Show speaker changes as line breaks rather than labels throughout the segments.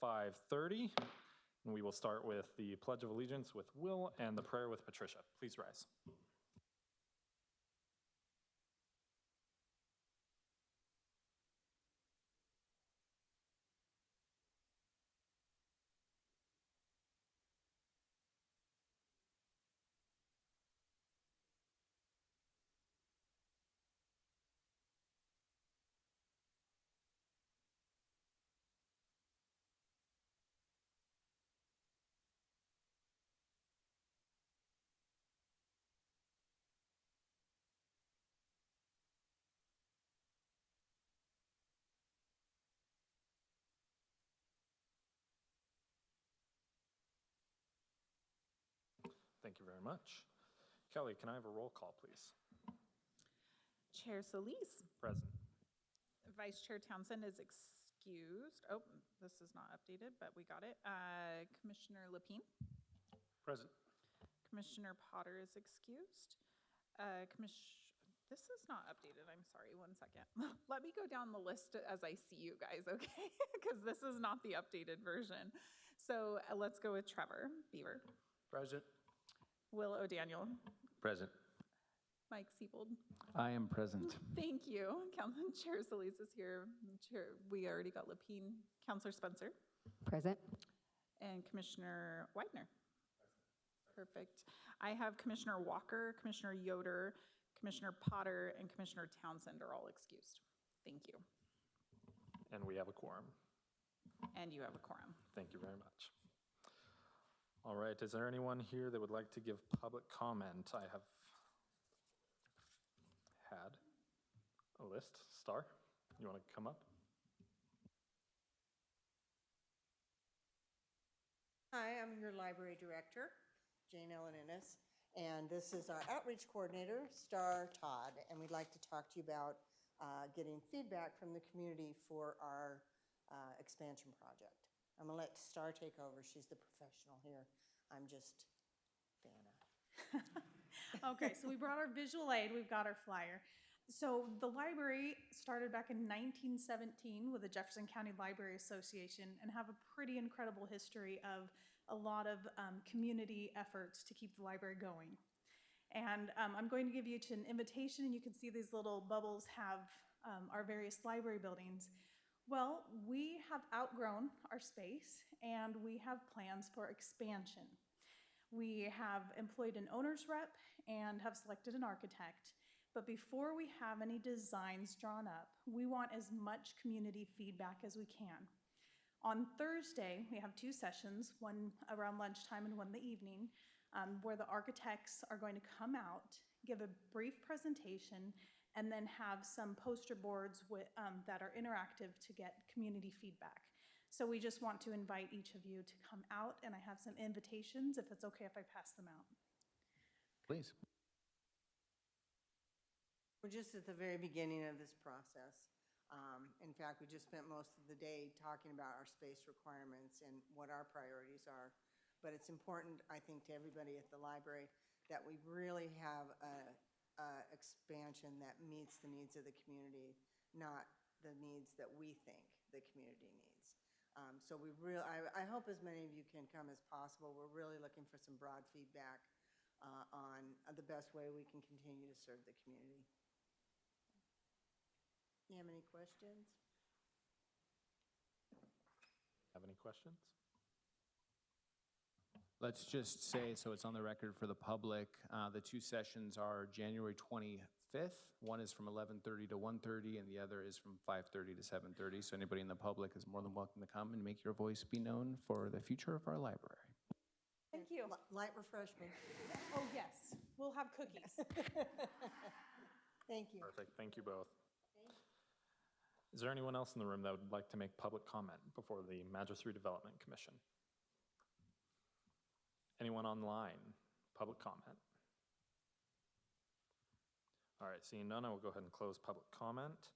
5:30, and we will start with the Pledge of Allegiance with Will and the prayer with Patricia. Please rise. Thank you very much. Kelly, can I have a roll call, please?
Chair Solis.
Present.
Vice Chair Townsend is excused. Oh, this is not updated, but we got it. Commissioner Lapine.
Present.
Commissioner Potter is excused. This is not updated. I'm sorry. One second. Let me go down the list as I see you guys, okay? Because this is not the updated version. So let's go with Trevor Beaver.
Present.
Will O'Daniel.
Present.
Mike Siebold.
I am present.
Thank you. Council Chair Solis is here. Chair, we already got Lapine. Councilor Spencer.
Present.
And Commissioner Widener. Perfect. I have Commissioner Walker, Commissioner Yoder, Commissioner Potter, and Commissioner Townsend are all excused. Thank you.
And we have a quorum.
And you have a quorum.
Thank you very much. All right, is there anyone here that would like to give public comment? I have had a list. Star, you want to come up?
Hi, I'm your library director, Jane Ellen Innes, and this is our outreach coordinator, Star Todd, and we'd like to talk to you about getting feedback from the community for our expansion project. I'm gonna let Star take over. She's the professional here. I'm just Dana.
Okay, so we brought our visual aid, we've got our flyer. So the library started back in 1917 with the Jefferson County Library Association and have a pretty incredible history of a lot of community efforts to keep the library going. And I'm going to give you an invitation, and you can see these little bubbles have our various library buildings. Well, we have outgrown our space and we have plans for expansion. We have employed an owner's rep and have selected an architect. But before we have any designs drawn up, we want as much community feedback as we can. On Thursday, we have 2 sessions, one around lunchtime and one in the evening, where the architects are going to come out, give a brief presentation, and then have some poster boards that are interactive to get community feedback. So we just want to invite each of you to come out, and I have some invitations, if it's okay if I pass them out.
Please.
We're just at the very beginning of this process. In fact, we just spent most of the day talking about our space requirements and what our priorities are. But it's important, I think, to everybody at the library that we really have a expansion that meets the needs of the community, not the needs that we think the community needs. So I hope as many of you can come as possible. We're really looking for some broad feedback on the best way we can continue to serve the community. You have any questions?
Have any questions?
Let's just say, so it's on the record for the public, the 2 sessions are January 25th. One is from 11:30 to 1:30, and the other is from 5:30 to 7:30. So anybody in the public is more than welcome to come and make your voice be known for the future of our library.
Thank you.
Light refreshment.
Oh, yes, we'll have cookies.
Thank you.
Perfect, thank you both. Is there anyone else in the room that would like to make public comment before the Madras Redevelopment Commission? Anyone online? Public comment? All right, seeing none, I will go ahead and close public comment.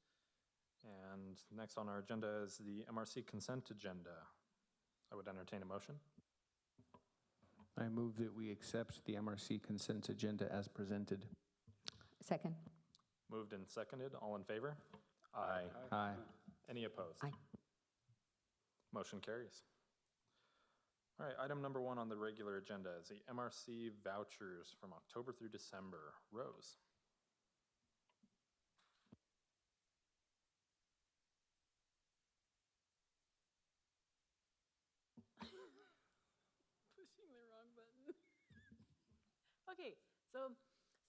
And next on our agenda is the MRC consent agenda. I would entertain a motion.
I move that we accept the MRC consent agenda as presented.
Second.
Moved and seconded, all in favor? Aye.
Aye.
Any opposed?
Aye.
Motion carries. All right, item number 1 on the regular agenda is the MRC vouchers from October through December. Rose?
Pushing the wrong button. Okay, so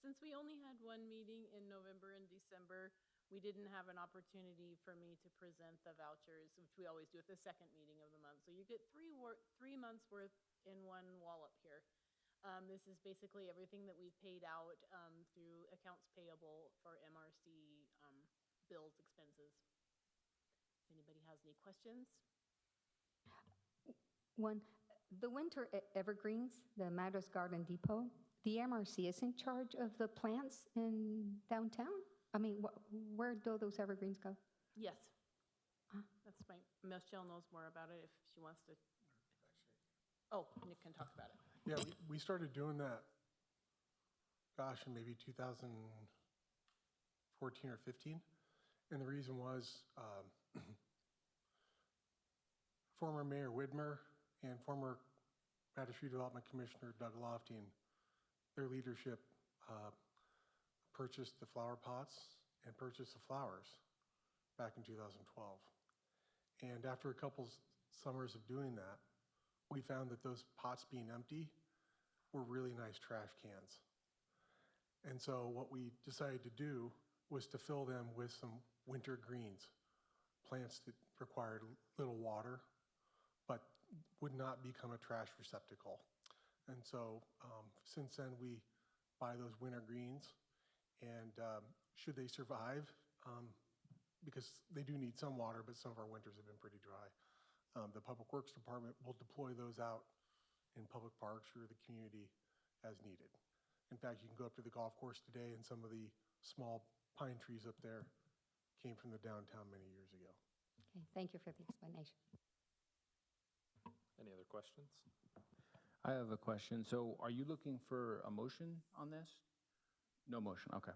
since we only had one meeting in November and December, we didn't have an opportunity for me to present the vouchers, which we always do at the second meeting of the month. So you get 3 months worth in one wallop here. This is basically everything that we've paid out through accounts payable for MRC bills, expenses. If anybody has any questions?
One, the winter evergreens, the Madras Garden Depot, the MRC is in charge of the plants in downtown? I mean, where do those evergreens go?
Yes. That's fine. Michelle knows more about it if she wants to. Oh, Nick can talk about it.
Yeah, we started doing that, gosh, in maybe 2014 or 15. And the reason was former Mayor Widmer and former Madras Redevelopment Commissioner Doug Lofting, their leadership purchased the flower pots and purchased the flowers back in 2012. And after a couple summers of doing that, we found that those pots being empty were really nice trash cans. And so what we decided to do was to fill them with some winter greens, plants that required little water, but would not become a trash receptacle. And so since then, we buy those winter greens, and should they survive, because they do need some water, but some of our winters have been pretty dry, the Public Works Department will deploy those out in public parks or the community as needed. In fact, you can go up to the golf course today, and some of the small pine trees up there came from the downtown many years ago.
Okay, thank you for the explanation.
Any other questions?
I have a question. So are you looking for a motion on this? No motion, okay.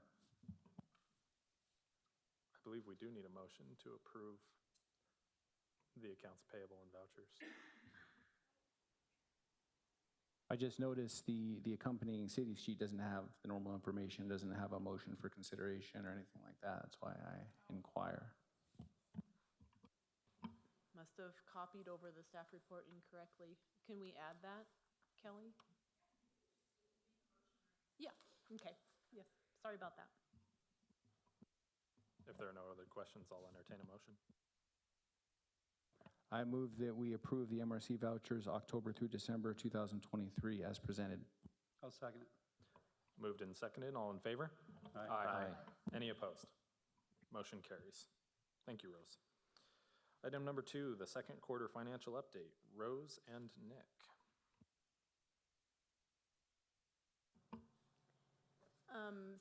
I believe we do need a motion to approve the accounts payable and vouchers.
I just noticed the accompanying city sheet doesn't have the normal information, doesn't have a motion for consideration or anything like that. That's why I inquire.
Must have copied over the staff report incorrectly. Can we add that, Kelly? Yeah, okay, yeah, sorry about that.
If there are no other questions, I'll entertain a motion.
I move that we approve the MRC vouchers October through December 2023 as presented.
I'll second it.
Moved and seconded, all in favor?
Aye.
Any opposed? Motion carries. Thank you, Rose. Item number 2, the second quarter financial update. Rose and Nick.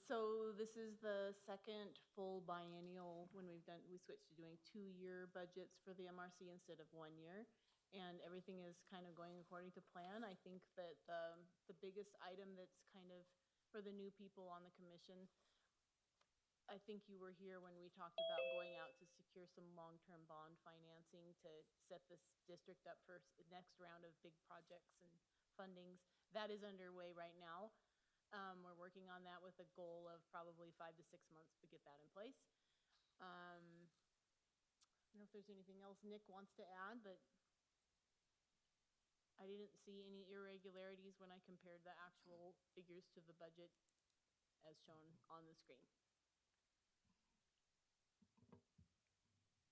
So this is the second full biennial when we switched to doing 2-year budgets for the MRC instead of 1 year. And everything is kind of going according to plan. I think that the biggest item that's kind of for the new people on the commission, I think you were here when we talked about going out to secure some long-term bond financing to set this district up for the next round of big projects and fundings. That is underway right now. We're working on that with a goal of probably 5 to 6 months to get that in place. I don't know if there's anything else Nick wants to add, but I didn't see any irregularities when I compared the actual figures to the budget as shown on the screen.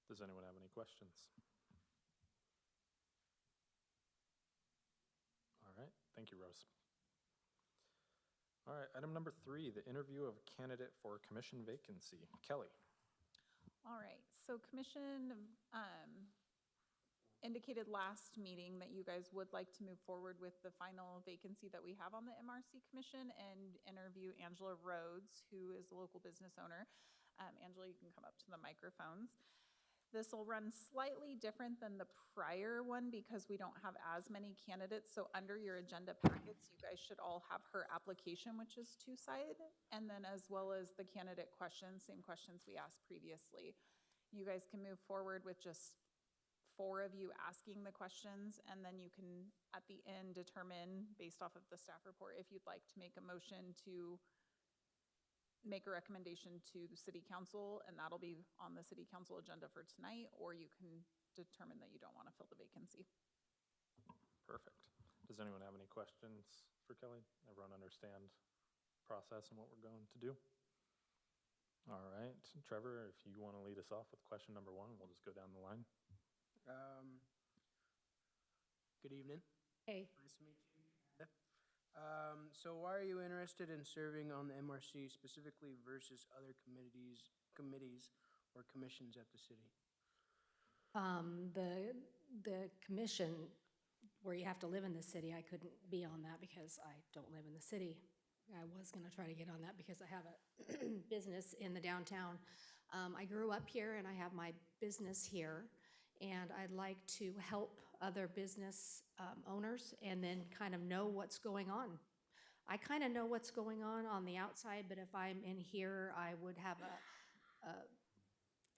Does anyone have any questions? All right, thank you, Rose. All right, item number 3, the interview of candidate for commission vacancy. Kelly.
All right, so commission indicated last meeting that you guys would like to move forward with the final vacancy that we have on the MRC commission and interview Angela Rhodes, who is a local business owner. Angela, you can come up to the microphones. This will run slightly different than the prior one because we don't have as many candidates. So under your agenda packets, you guys should all have her application, which is 2-sided, and then as well as the candidate questions, same questions we asked previously. You guys can move forward with just 4 of you asking the questions, and then you can, at the end, determine, based off of the staff report, if you'd like to make a motion to make a recommendation to the city council, and that'll be on the city council agenda for tonight, or you can determine that you don't want to fill the vacancy.
Perfect. Does anyone have any questions for Kelly? Everyone understand process and what we're going to do? All right, Trevor, if you want to lead us off with question number 1, we'll just go down the line.
Good evening.
Hey,
Nice to meet you. So why are you interested in serving on the MRC specifically versus other committees or commissions at the city?
the commission where you have to live in the city, I couldn't be on that because I don't live in the city. I was gonna try to get on that because I have a business in the downtown. I grew up here and I have my business here, and I'd like to help other business owners and then kind of know what's going on. I kind of know what's going on the outside, but if I'm in here, I would have a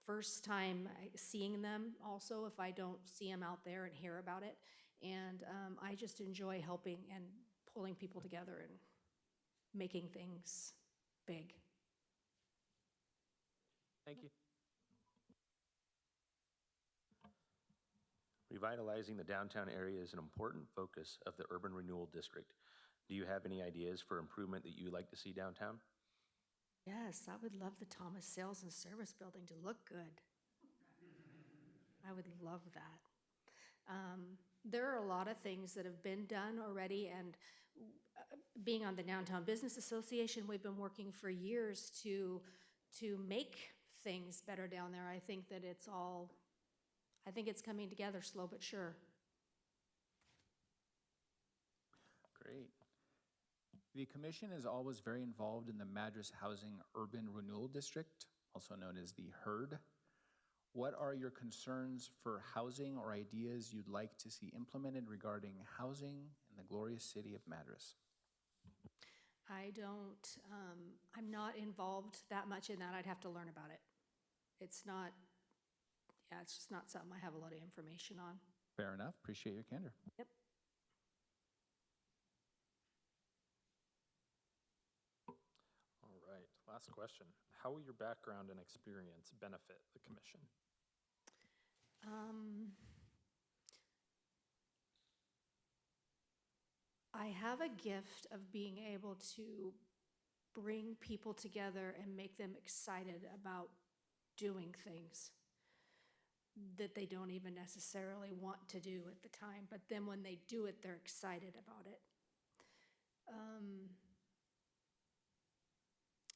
first time seeing them also if I don't see them out there and hear about it. And I just enjoy helping and pulling people together and making things big.
Thank you.
Revitalizing the downtown area is an important focus of the Urban Renewal District. Do you have any ideas for improvement that you would like to see downtown?
Yes, I would love the Thomas Sales and Service Building to look good. I would love that. There are a lot of things that have been done already, and being on the Downtown Business Association, we've been working for years to make things better down there. I think that I think it's coming together slow but sure.
Great. The commission is always very involved in the Madras Housing Urban Renewal District, also known as the HURD. What are your concerns for housing or ideas you'd like to see implemented regarding housing in the glorious city of Madras?
I'm not involved that much in that. I'd have to learn about it. It's just not something I have a lot of information on.
Fair enough. Appreciate your candor.
Yep.
All right, last question. How will your background and experience benefit the commission?
I have a gift of being able to bring people together and make them excited about doing things that they don't even necessarily want to do at the time, but then when they do it, they're excited about it.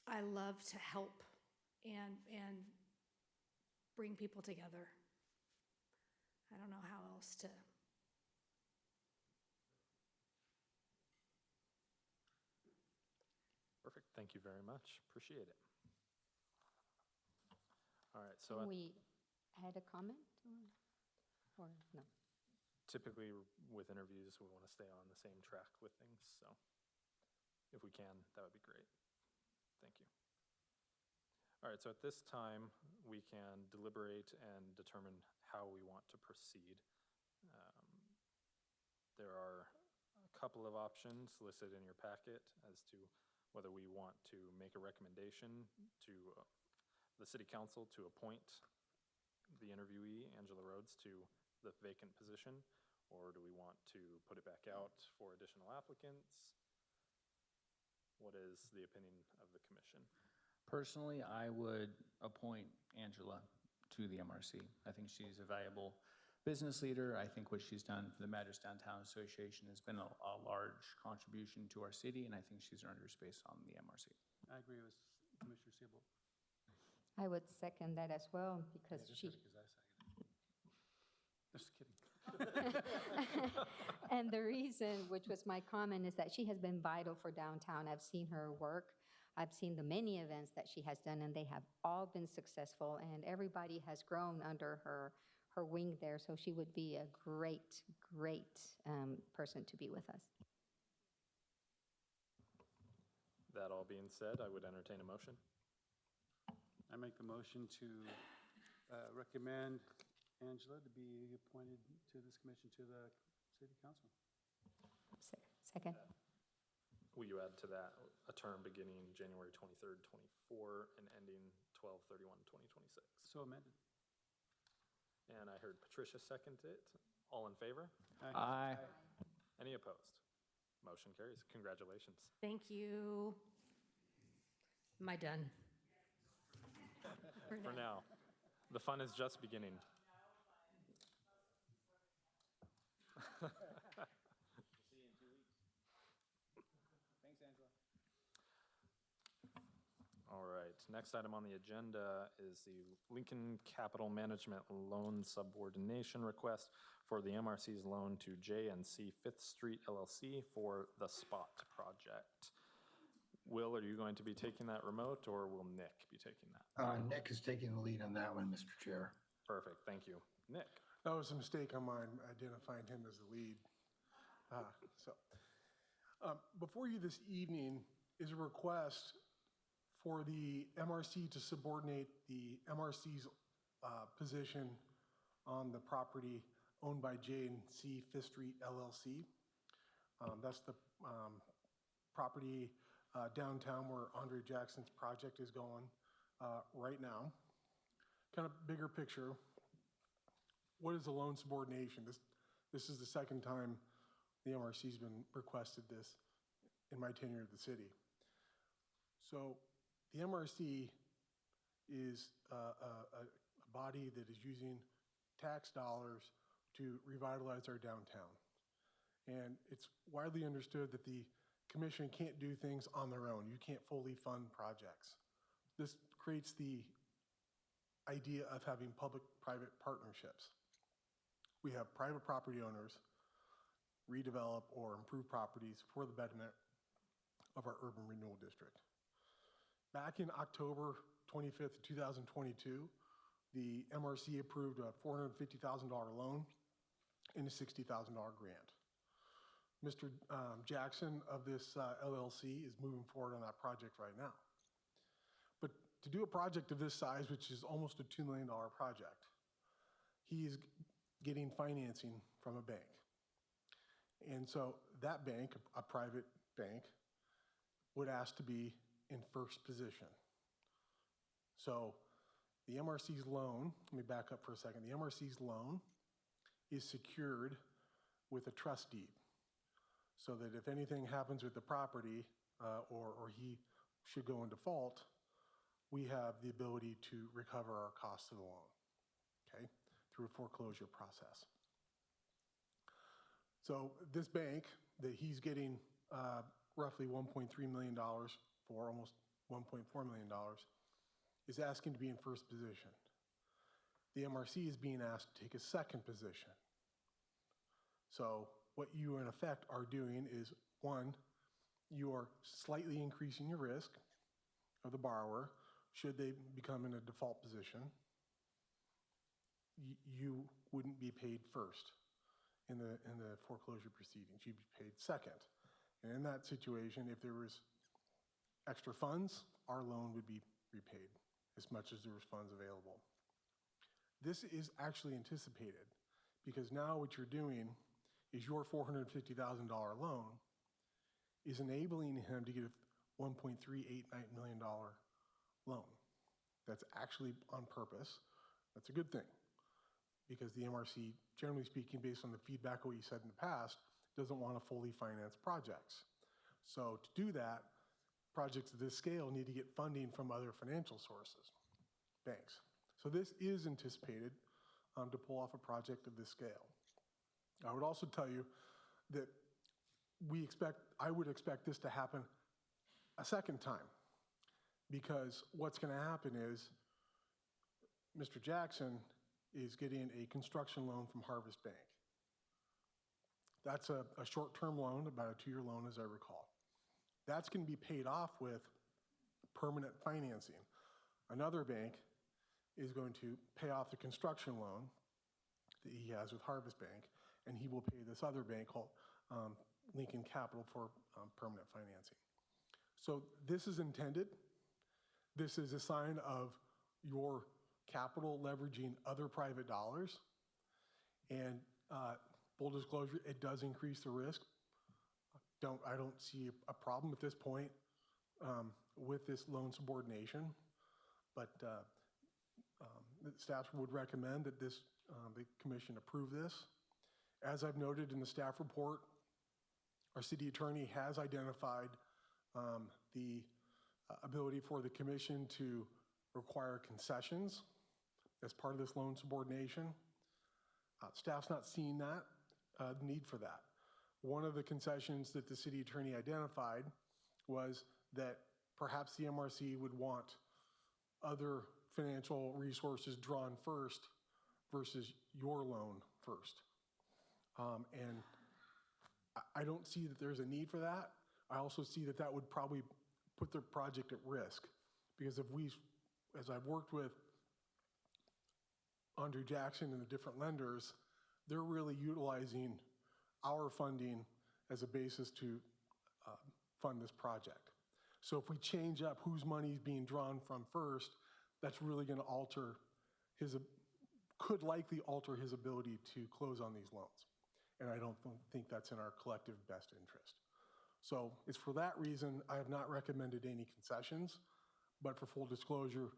I love to help and bring people together. I don't know how else to.
Perfect, thank you very much, appreciate it. All right, so
Can we add a comment or no?
typically with interviews, we want to stay on the same track with things, so if we can, that would be great. Thank you. All right, so at this time, we can deliberate and determine how we want to proceed. There are a couple of options listed in your packet as to whether we want to make a recommendation to the city council to appoint the interviewee, Angela Rhodes, to the vacant position, or do we want to put it back out for additional applicants? What is the opinion of the commission?
Personally, I would appoint Angela to the MRC. I think she's a valuable business leader. I think what she's done for the Madras Downtown Association has been a large contribution to our city, and I think she's earned her space on the MRC.
I agree with Commissioner Siebel.
I would second that as well because
Just
she.
because I seconded. Just kidding.
And the reason, which was my comment, is that she has been vital for downtown. I've seen her work. I've seen the many events that she has done, and they have all been successful, and everybody has grown under her wing there. So she would be a great, great person to be with us.
That all being said, I would entertain a motion.
I make the motion to recommend Angela to be appointed to this commission to the city council.
Second.
Will you add to that a term beginning January 23rd, 24, and ending 12/31/2026?
So amended.
And I heard Patricia second it. All in favor?
Aye.
Any opposed? Motion carries. Congratulations.
Thank you. Am I done?
For now. The fun is just beginning. All right, next item on the agenda is the Lincoln Capital Management Loan Subordination Request for the MRC's loan to J&C Fifth Street LLC for the Spot project. Will, are you going to be taking that remote, or will Nick be taking that?
Nick is taking the lead on that one, Mr. Chair.
Perfect, thank you. Nick?
That was a mistake on mine, identifying him as the lead. Before you this evening is a request for the MRC to subordinate the MRC's position on the property owned by J&C Fifth Street LLC. That's the property downtown where Andre Jackson's project is going right now. Kind of bigger picture, what is a loan subordination? This is the second time the MRC's been requested this in my tenure at the city. So the MRC is a body that is using tax dollars to revitalize our downtown. And it's widely understood that the commission can't do things on their own. You can't fully fund projects. This creates the idea of having public-private partnerships. We have private property owners redevelop or improve properties for the betterment of our urban renewal district. Back in October 25th, 2022, the MRC approved a $450,000 loan and a $60,000 grant. Mr. Jackson of this LLC is moving forward on that project right now. But to do a project of this size, which is almost a $2 million project, he is getting financing from a bank. And so that bank, a private bank, would ask to be in first position. So the MRC's loan, let me back up for a second. The MRC's loan is secured with a trust deed so that if anything happens with the property or he should go in default, we have the ability to recover our costs of the loan, okay, through a foreclosure process. So this bank that he's getting roughly $1.3 million for, almost $1.4 million, is asking to be in first position. The MRC is being asked to take a second position. So what you in effect are doing is, one, you are slightly increasing your risk of the borrower should they become in a default position. You wouldn't be paid first in the foreclosure proceedings. You'd be paid second. And in that situation, if there was extra funds, our loan would be repaid as much as there was funds available. This is actually anticipated because now what you're doing is your $450,000 loan is enabling him to get a $1.389 million loan. That's actually on purpose. That's a good thing because the MRC, generally speaking, based on the feedback of what you said in the past, doesn't want to fully finance projects. So to do that, projects of this scale need to get funding from other financial sources, banks. So this is anticipated to pull off a project of this scale. I would also tell you that I would expect this to happen a second time because what's going to happen is Mr. Jackson is getting a construction loan from Harvest Bank. That's a short-term loan, about a 2-year loan as I recall. That's going to be paid off with permanent financing. Another bank is going to pay off the construction loan that he has with Harvest Bank, and he will pay this other bank called Lincoln Capital for permanent financing. So this is intended. This is a sign of your capital leveraging other private dollars And full disclosure, it does increase the risk. I don't see a problem at this point with this loan subordination, but the staff would recommend that the commission approve this. As I've noted in the staff report, our city attorney has identified the ability for the commission to require concessions as part of this loan subordination. Staff's not seen that need for that. One of the concessions that the city attorney identified was that perhaps the MRC would want other financial resources drawn first versus your loan first. And I don't see that there's a need for that. I also see that that would probably put the project at risk, because as I've worked with Andre Jackson and the different lenders, they're really utilizing our funding as a basis to fund this project. So if we change up whose money is being drawn from first, that's really going to could likely alter his ability to close on these loans. And I don't think that's in our collective best interest. So it's for that reason I have not recommended any concessions, but for full disclosure,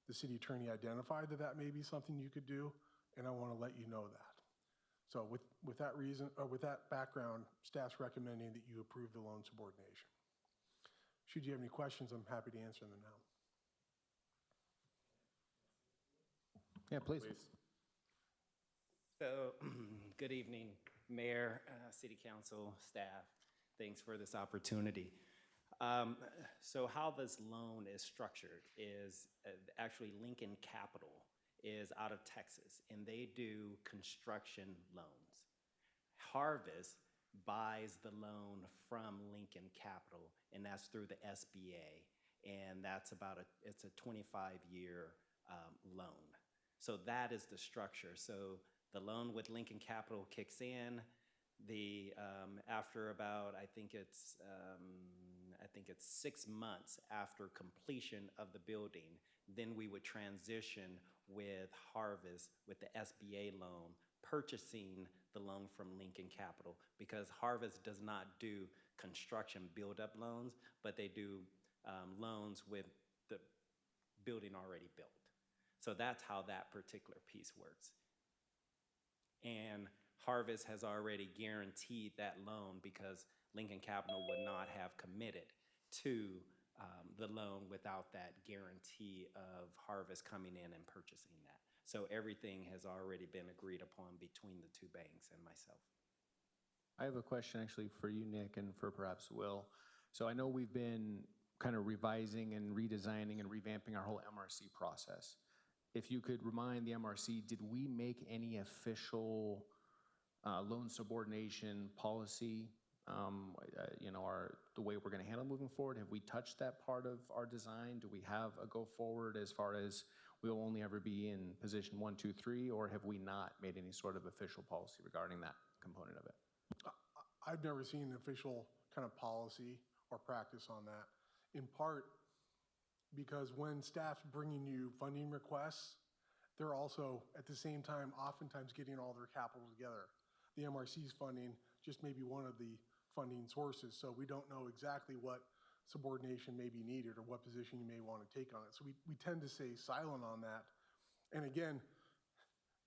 the city attorney identified that that may be something you could do, and I want to let you know that. So with that reason, or with that background, staff's recommending that you approve the loan subordination. Should you have any questions, I'm happy to answer them now.
Yeah, please.
So, good evening, Mayor, City Council, staff. Thanks for this opportunity. So how this loan is structured is actually Lincoln Capital is out of Texas, and they do construction loans. Harvest buys the loan from Lincoln Capital, and that's through the SBA, and that's it's a 25-year loan. So that is the structure. So the loan with Lincoln Capital kicks in. After about, I think it's 6 months after completion of the building, then we would transition with Harvest with the SBA loan, purchasing the loan from Lincoln Capital, because Harvest does not do construction build-up loans, but they do loans with the building already built. So that's how that particular piece works. And Harvest has already guaranteed that loan because Lincoln Capital would not have committed to the loan without that guarantee of Harvest coming in and purchasing that. So everything has already been agreed upon between the two banks and myself.
I have a question actually for you, Nick, and for perhaps Will. So I know we've been kind of revising and redesigning and revamping our whole MRC process. If you could remind the MRC, did we make any official loan subordination policy, the way we're going to handle moving forward? Have we touched that part of our design? Do we have a go forward as far as we will only ever be in position 1, 2, 3, or have we not made any sort of official policy regarding that component of it?
I've never seen an official kind of policy or practice on that, in part because when staff's bringing you funding requests, they're also at the same time oftentimes getting all their capital together. The MRC's funding just may be one of the funding sources, so we don't know exactly what subordination may be needed or what position you may want to take on it. So we tend to stay silent on that. And again,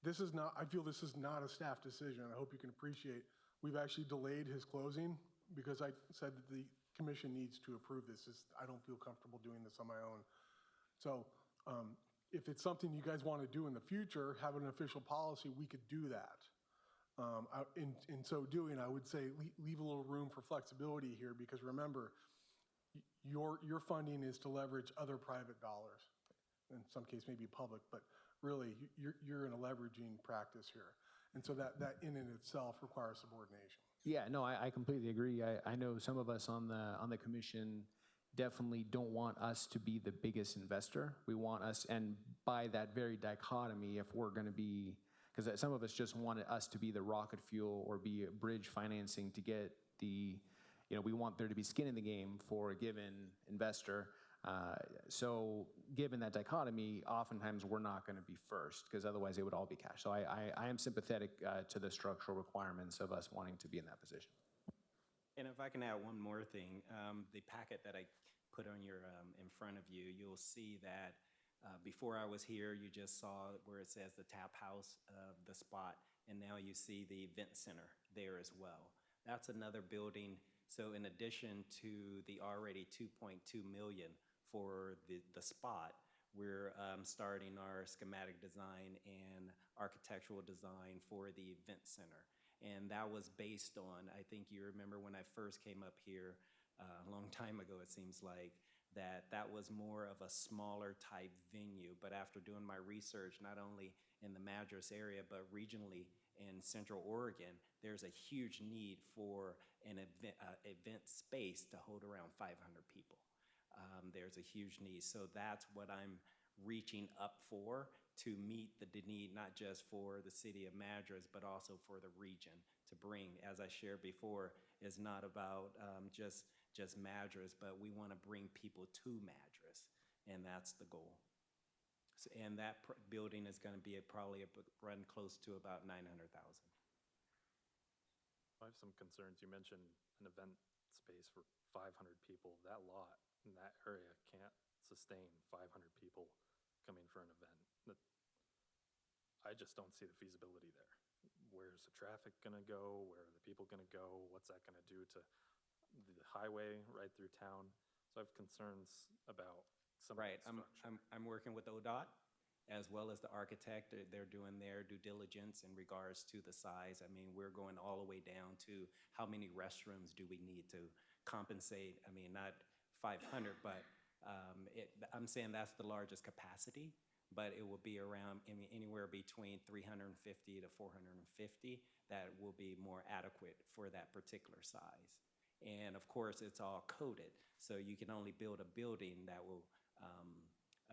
I feel this is not a staff decision. I hope you can appreciate. We've actually delayed his closing because I said that the commission needs to approve this. I don't feel comfortable doing this on my own. So if it's something you guys want to do in the future, have an official policy, we could do that. In so doing, I would say leave a little room for flexibility here, because remember, your funding is to leverage other private dollars. In some case, maybe public, but really you're in a leveraging practice here. And so that in and itself requires subordination.
Yeah, no, I completely agree. I know some of us on the commission definitely don't want us to be the biggest investor. We want us, and by that very dichotomy, if we're going to be, because some of us just wanted us to be the rocket fuel or be a bridge financing to get we want there to be skin in the game for a given investor. So given that dichotomy, oftentimes we're not going to be first because otherwise they would all be cash. So I am sympathetic to the structural requirements of us wanting to be in that position.
And if I can add one more thing, the packet that I put on your, in front of you, you'll see that before I was here, you just saw where it says the tap house, the spot, and now you see the event center there as well. That's another building. So in addition to the already 2.2 million for the spot, we're starting our schematic design and architectural design for the event center. And that was based on, I think you remember when I first came up here a long time ago, it seems like, that was more of a smaller type venue. But after doing my research, not only in the Madras area, but regionally in Central Oregon, there's a huge need for an event space to hold around 500 people. There's a huge need. So that's what I'm reaching up for, to meet the need, not just for the city of Madras, but also for the region, to bring, as I shared before, is not about just Madras, but we want to bring people to Madras, and that's the goal. So, and that building is going to be probably run close to about 900,000.
I have some concerns. You mentioned an event space for 500 people. That lot in that area can't sustain 500 people coming for an event. I just don't see the feasibility there. Where's the traffic gonna go? Where are the people gonna go? What's that gonna do to the highway right through town? So I have concerns about some of
Right,
the structure.
I'm working with ODOT as well as the architect. They're doing their due diligence in regards to the size. I mean, we're going all the way down to how many restrooms do we need to compensate? I mean, not 500, but I'm saying that's the largest capacity, but it will be around anywhere between 350 to 450 that will be more adequate for that particular size. And of course, it's all coded, so you can only build a building that will,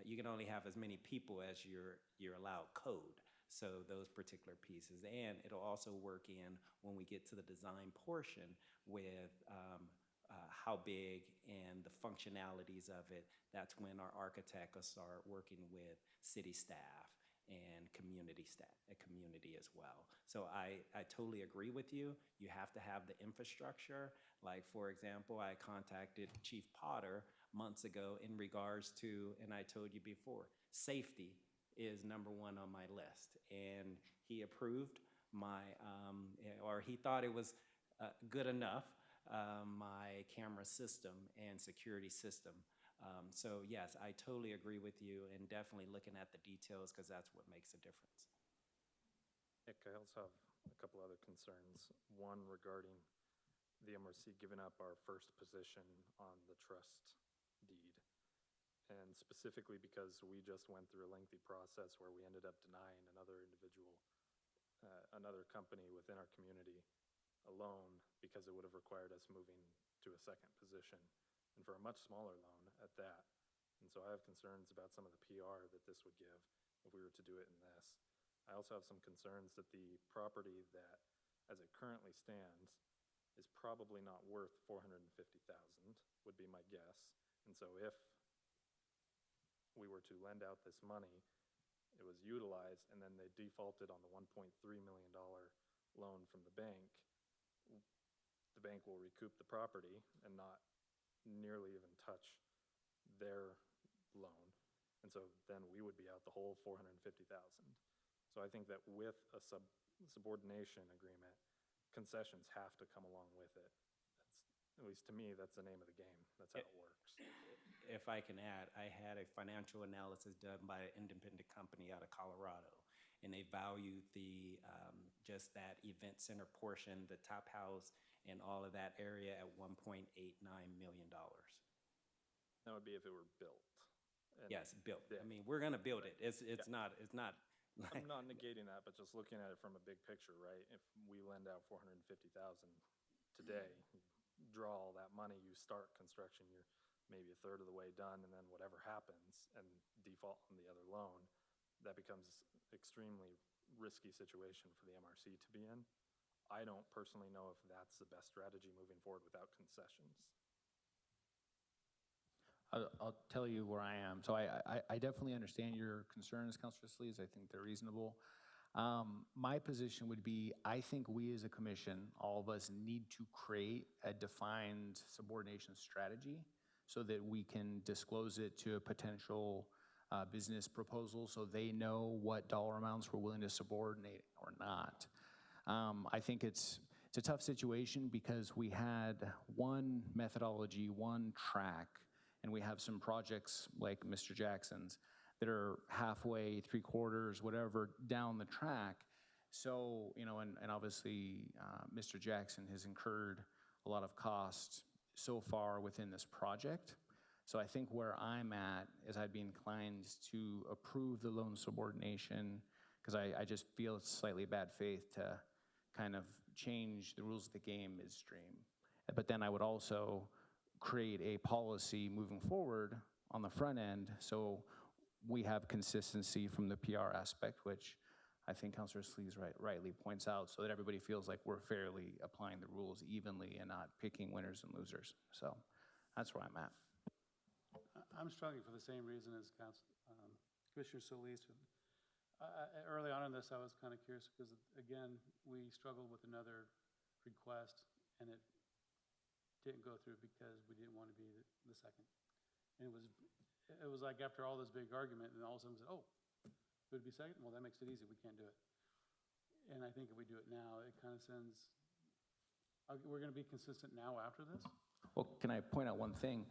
you can only have as many people as you're allowed code. So those particular pieces, and it'll also work in when we get to the design portion with how big and the functionalities of it. That's when our architect will start working with city staff and community as well. So I totally agree with you. You have to have the infrastructure. Like, for example, I contacted Chief Potter months ago in regards to, and I told you before, safety is number one on my list. And he approved my, or he thought it was good enough, my camera system and security system. So yes, I totally agree with you, and definitely looking at the details, because that's what makes a difference.
Nick, I also have a couple other concerns. One regarding the MRC giving up our first position on the trust deed. And specifically because we just went through a lengthy process where we ended up denying another individual, another company within our community a loan because it would have required us moving to a second position, and for a much smaller loan at that. And so I have concerns about some of the PR that this would give if we were to do it in this. I also have some concerns that the property that, as it currently stands, is probably not worth $450,000, would be my guess. And so if we were to lend out this money, it was utilized, and then they defaulted on the $1.3 million loan from the bank will recoup the property and not nearly even touch their loan. And so then we would be out the whole $450,000. So I think that with a subordination agreement, concessions have to come along with it. At least to me, that's the name of the game. That's how it works.
If I can add, I had a financial analysis done by an independent company out of Colorado, and they valued the just that event center portion, the top house, and all of that area at $1.89 million.
That would be if it were built. And
Yes, built.
yeah.
I mean, we're going to build it. It's not.
I'm not negating that, but just looking at it from a big picture, right? If we lend out $450,000 today, you draw all that money, you start construction, you're maybe a third of the way done, and then whatever happens and default on the other loan, that becomes extremely risky situation for the MRC to be in. I don't personally know if that's the best strategy moving forward without concessions.
I'll tell you where I am. So I definitely understand your concerns, Councilor Sleaze. I think they're reasonable. My position would be, I think we as a commission, all of us need to create a defined subordination strategy so that we can disclose it to a potential business proposal so they know what dollar amounts we're willing to subordinate or not. I think it's a tough situation because we had one methodology, one track, and we have some projects like Mr. Jackson's that are halfway, 3/4, whatever, down the track. So, you know, and obviously Mr. Jackson has incurred a lot of costs so far within this project. So I think where I'm at is I'd be inclined to approve the loan subordination because I just feel it's slightly bad faith to kind of change the rules of the game midstream. But then I would also create a policy moving forward on the front end so we have consistency from the PR aspect, which I think Councilor Sleaze rightly points out, so that everybody feels like we're fairly applying the rules evenly and not picking winners and losers. So that's where I'm at.
I'm struggling for the same reason as Commissioner Solis. Early on in this, I was kind of curious because, again, we struggled with another request, and it didn't go through because we didn't want to be the second. And it was like after all this big argument, and all of a sudden we said, oh, would it be second? Well, that makes it easy. We can't do it. And I think if we do it now, it kind of sends, we're going to be consistent now after this?
Well, can I point out one thing?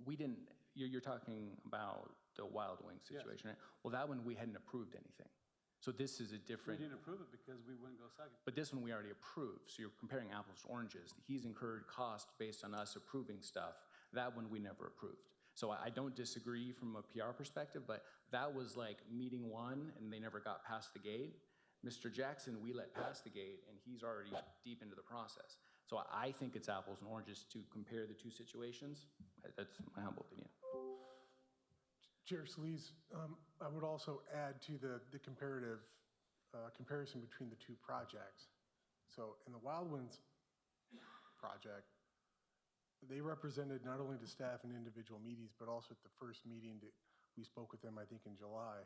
We didn't, you're talking about the Wild Wing situation, right? Well, that one, we hadn't approved anything. So this is a different.
We didn't approve it because we wouldn't go second.
But this one we already approved. So you're comparing apples to oranges. He's incurred cost based on us approving stuff. That one we never approved. So I don't disagree from a PR perspective, but that was like meeting one and they never got past the gate. Mr. Jackson, we let pass the gate and he's already deep into the process. So I think it's apples and oranges to compare the two situations. That's my humble opinion.
Chair Sleaze, I would also add to the comparative comparison between the two projects. So in the Wild Winds project, they represented not only the staff in individual meetings, but also at the first meeting that we spoke with them, I think in July,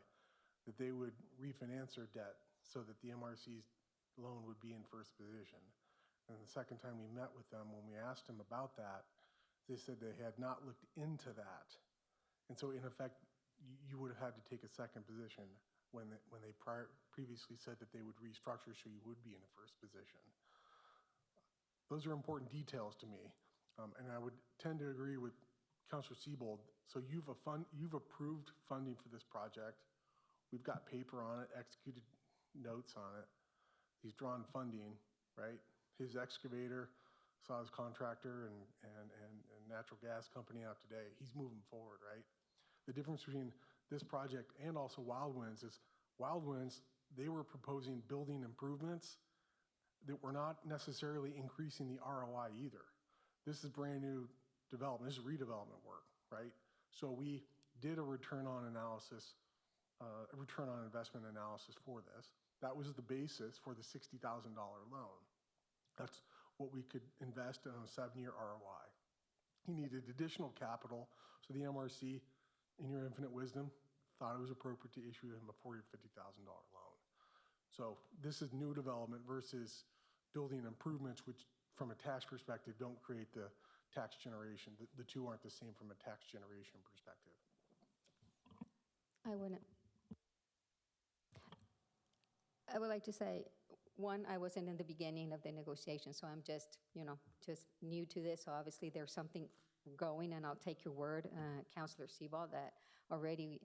that they would refinance their debt so that the MRC's loan would be in first position. And the second time we met with them, when we asked them about that, they said they had not looked into that. And so in effect, you would have had to take a second position when they previously said that they would restructure so you would be in a first position. Those are important details to me. And I would tend to agree with Councilor Siebold. So you've approved funding for this project. We've got paper on it, executed notes on it. He's drawn funding, right? His excavator saw his contractor and natural gas company out today. He's moving forward, right? The difference between this project and also Wild Winds is Wild Winds, they were proposing building improvements that were not necessarily increasing the ROI either. This is brand new development. This is redevelopment work, right? So we did a return on analysis, a return on investment analysis for this. That was the basis for the $60,000 loan. That's what we could invest in a 7-year ROI. He needed additional capital, so the MRC, in your infinite wisdom, thought it was appropriate to issue him a $40,000 or $50,000 loan. So this is new development versus building improvements, which from a tax perspective don't create the tax generation. The two aren't the same from a tax generation perspective.
I would like to say, one, I wasn't in the beginning of the negotiation, so I'm just new to this. So obviously there's something going, and I'll take your word, Councilor Siebold, that already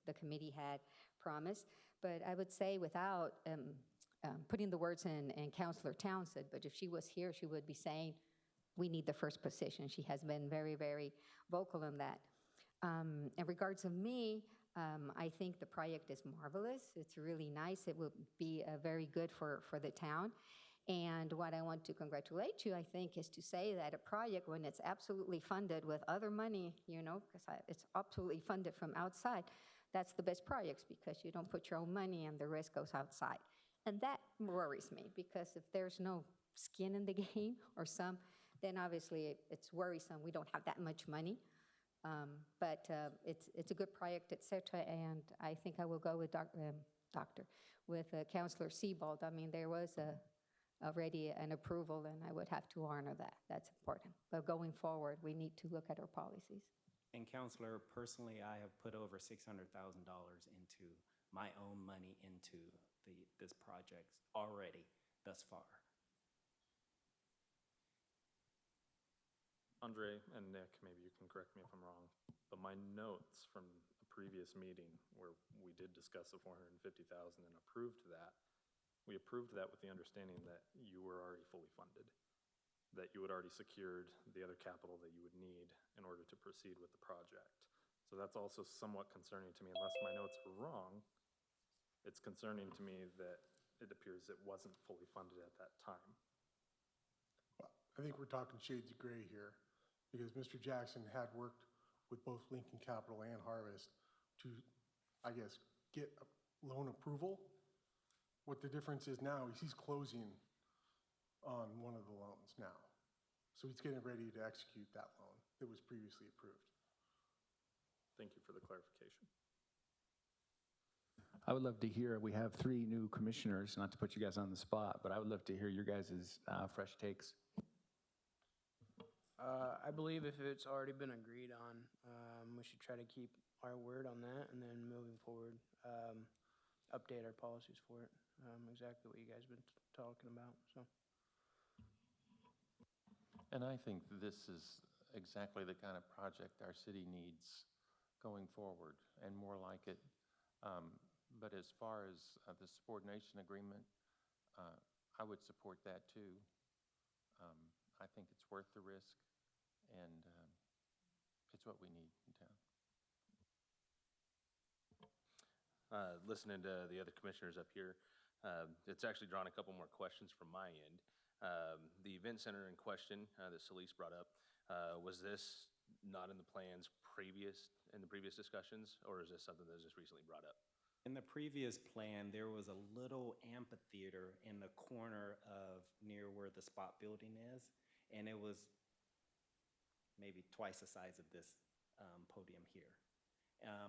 the committee had promised. But I would say without putting the words in Councilor Townsend, but if she was here, she would be saying, we need the first position. She has been very, very vocal on that. In regards of me, I think the project is marvelous. It's really nice. It will be very good for the town. And what I want to congratulate you, I think, is to say that a project, when it's absolutely funded with other money, because it's absolutely funded from outside, that's the best projects because you don't put your own money and the rest goes outside. And that worries me because if there's no skin in the game or some, then obviously it's worrisome. We don't have that much money. But it's a good project, et cetera, and I think I will go with with Counselor Sebald. I mean, there was already an approval, and I would have to honor that. That's important. But going forward, we need to look at our policies.
And Counselor, personally, I have put over $600,000 into my own money into this project already thus far.
Andre and Nick, maybe you can correct me if I'm wrong, but my notes from a previous meeting where we did discuss the 450,000 and approved that, we approved that with the understanding that you were already fully funded, that you had already secured the other capital that you would need in order to proceed with the project. So that's also somewhat concerning to me, unless my notes are wrong. It's concerning to me that it appears it wasn't fully funded at that time.
I think we're talking shades of gray here, because Mr. Jackson had worked with both Lincoln Capital and Harvest to, I guess, get a loan approval. What the difference is now is he's closing on one of the loans now. So he's getting ready to execute that loan that was previously approved.
Thank you for the clarification.
I would love to hear, we have 3 new commissioners, not to put you guys on the spot, but I would love to hear your guys' fresh takes.
I believe if it's already been agreed on, we should try to keep our word on that, and then moving forward, update our policies for it. Exactly what you guys been talking about, so.
And I think this is exactly the kind of project our city needs going forward, and more like it. But as far as the subordination agreement, I would support that too. I think it's worth the risk, and it's what we need in town.
Listening to the other commissioners up here, it's actually drawn a couple more questions from my end. The event center in question that Celeste brought up, was this not in the plans in the previous discussions, or is this something that was just recently brought up?
In the previous plan, there was a little amphitheater in the corner of near where the Spot building is, and it was maybe twice the size of this podium here.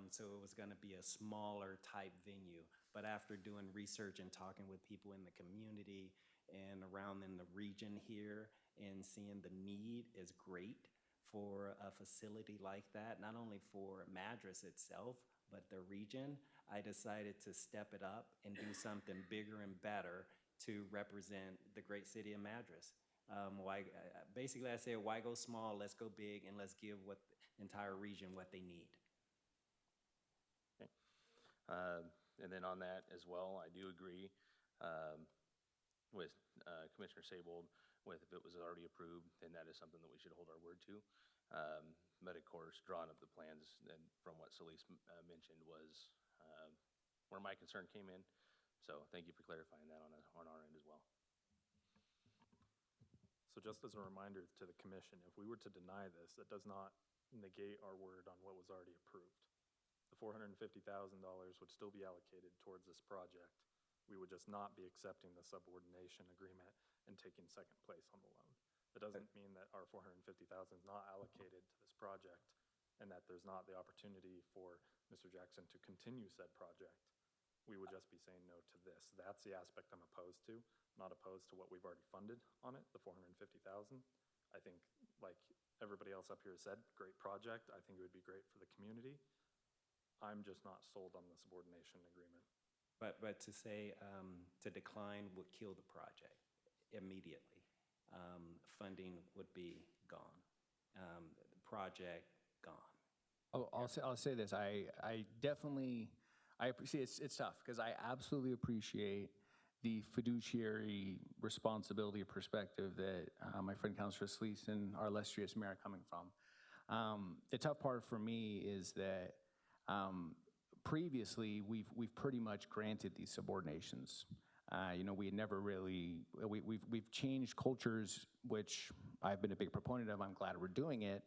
So it was going to be a smaller type venue. But after doing research and talking with people in the community and around in the region here, and seeing the need is great for a facility like that, not only for Madras itself, but the region, I decided to step it up and do something bigger and better to represent the great city of Madras. Basically, I said, why go small? Let's go big, and let's give the entire region what they need.
Okay. And then on that as well, I do agree with Commissioner Sebald with if it was already approved, then that is something that we should hold our word to. But of course, drawing up the plans, and from what Celeste mentioned, was where my concern came in. So thank you for clarifying that on our end as well.
So just as a reminder to the commission, if we were to deny this, that does not negate our word on what was already approved. The $450,000 would still be allocated towards this project. We would just not be accepting the subordination agreement and taking second place on the loan. That doesn't mean that our $450,000 is not allocated to this project, and that there's not the opportunity for Mr. Jackson to continue said project. We would just be saying no to this. That's the aspect I'm opposed to, not opposed to what we've already funded on it, the $450,000. I think, like everybody else up here has said, great project. I think it would be great for the community. I'm just not sold on the subordination agreement.
But to say to decline would kill the project immediately. Funding would be gone. Project gone.
Oh, I'll say this. I definitely appreciate it's tough because I absolutely appreciate the fiduciary responsibility or perspective that my friend Councilor Celeste and our illustrious mayor are coming from. The tough part for me is that previously we've pretty much granted these subordinations. We had never really, we've changed cultures, which I've been a big proponent of. I'm glad we're doing it.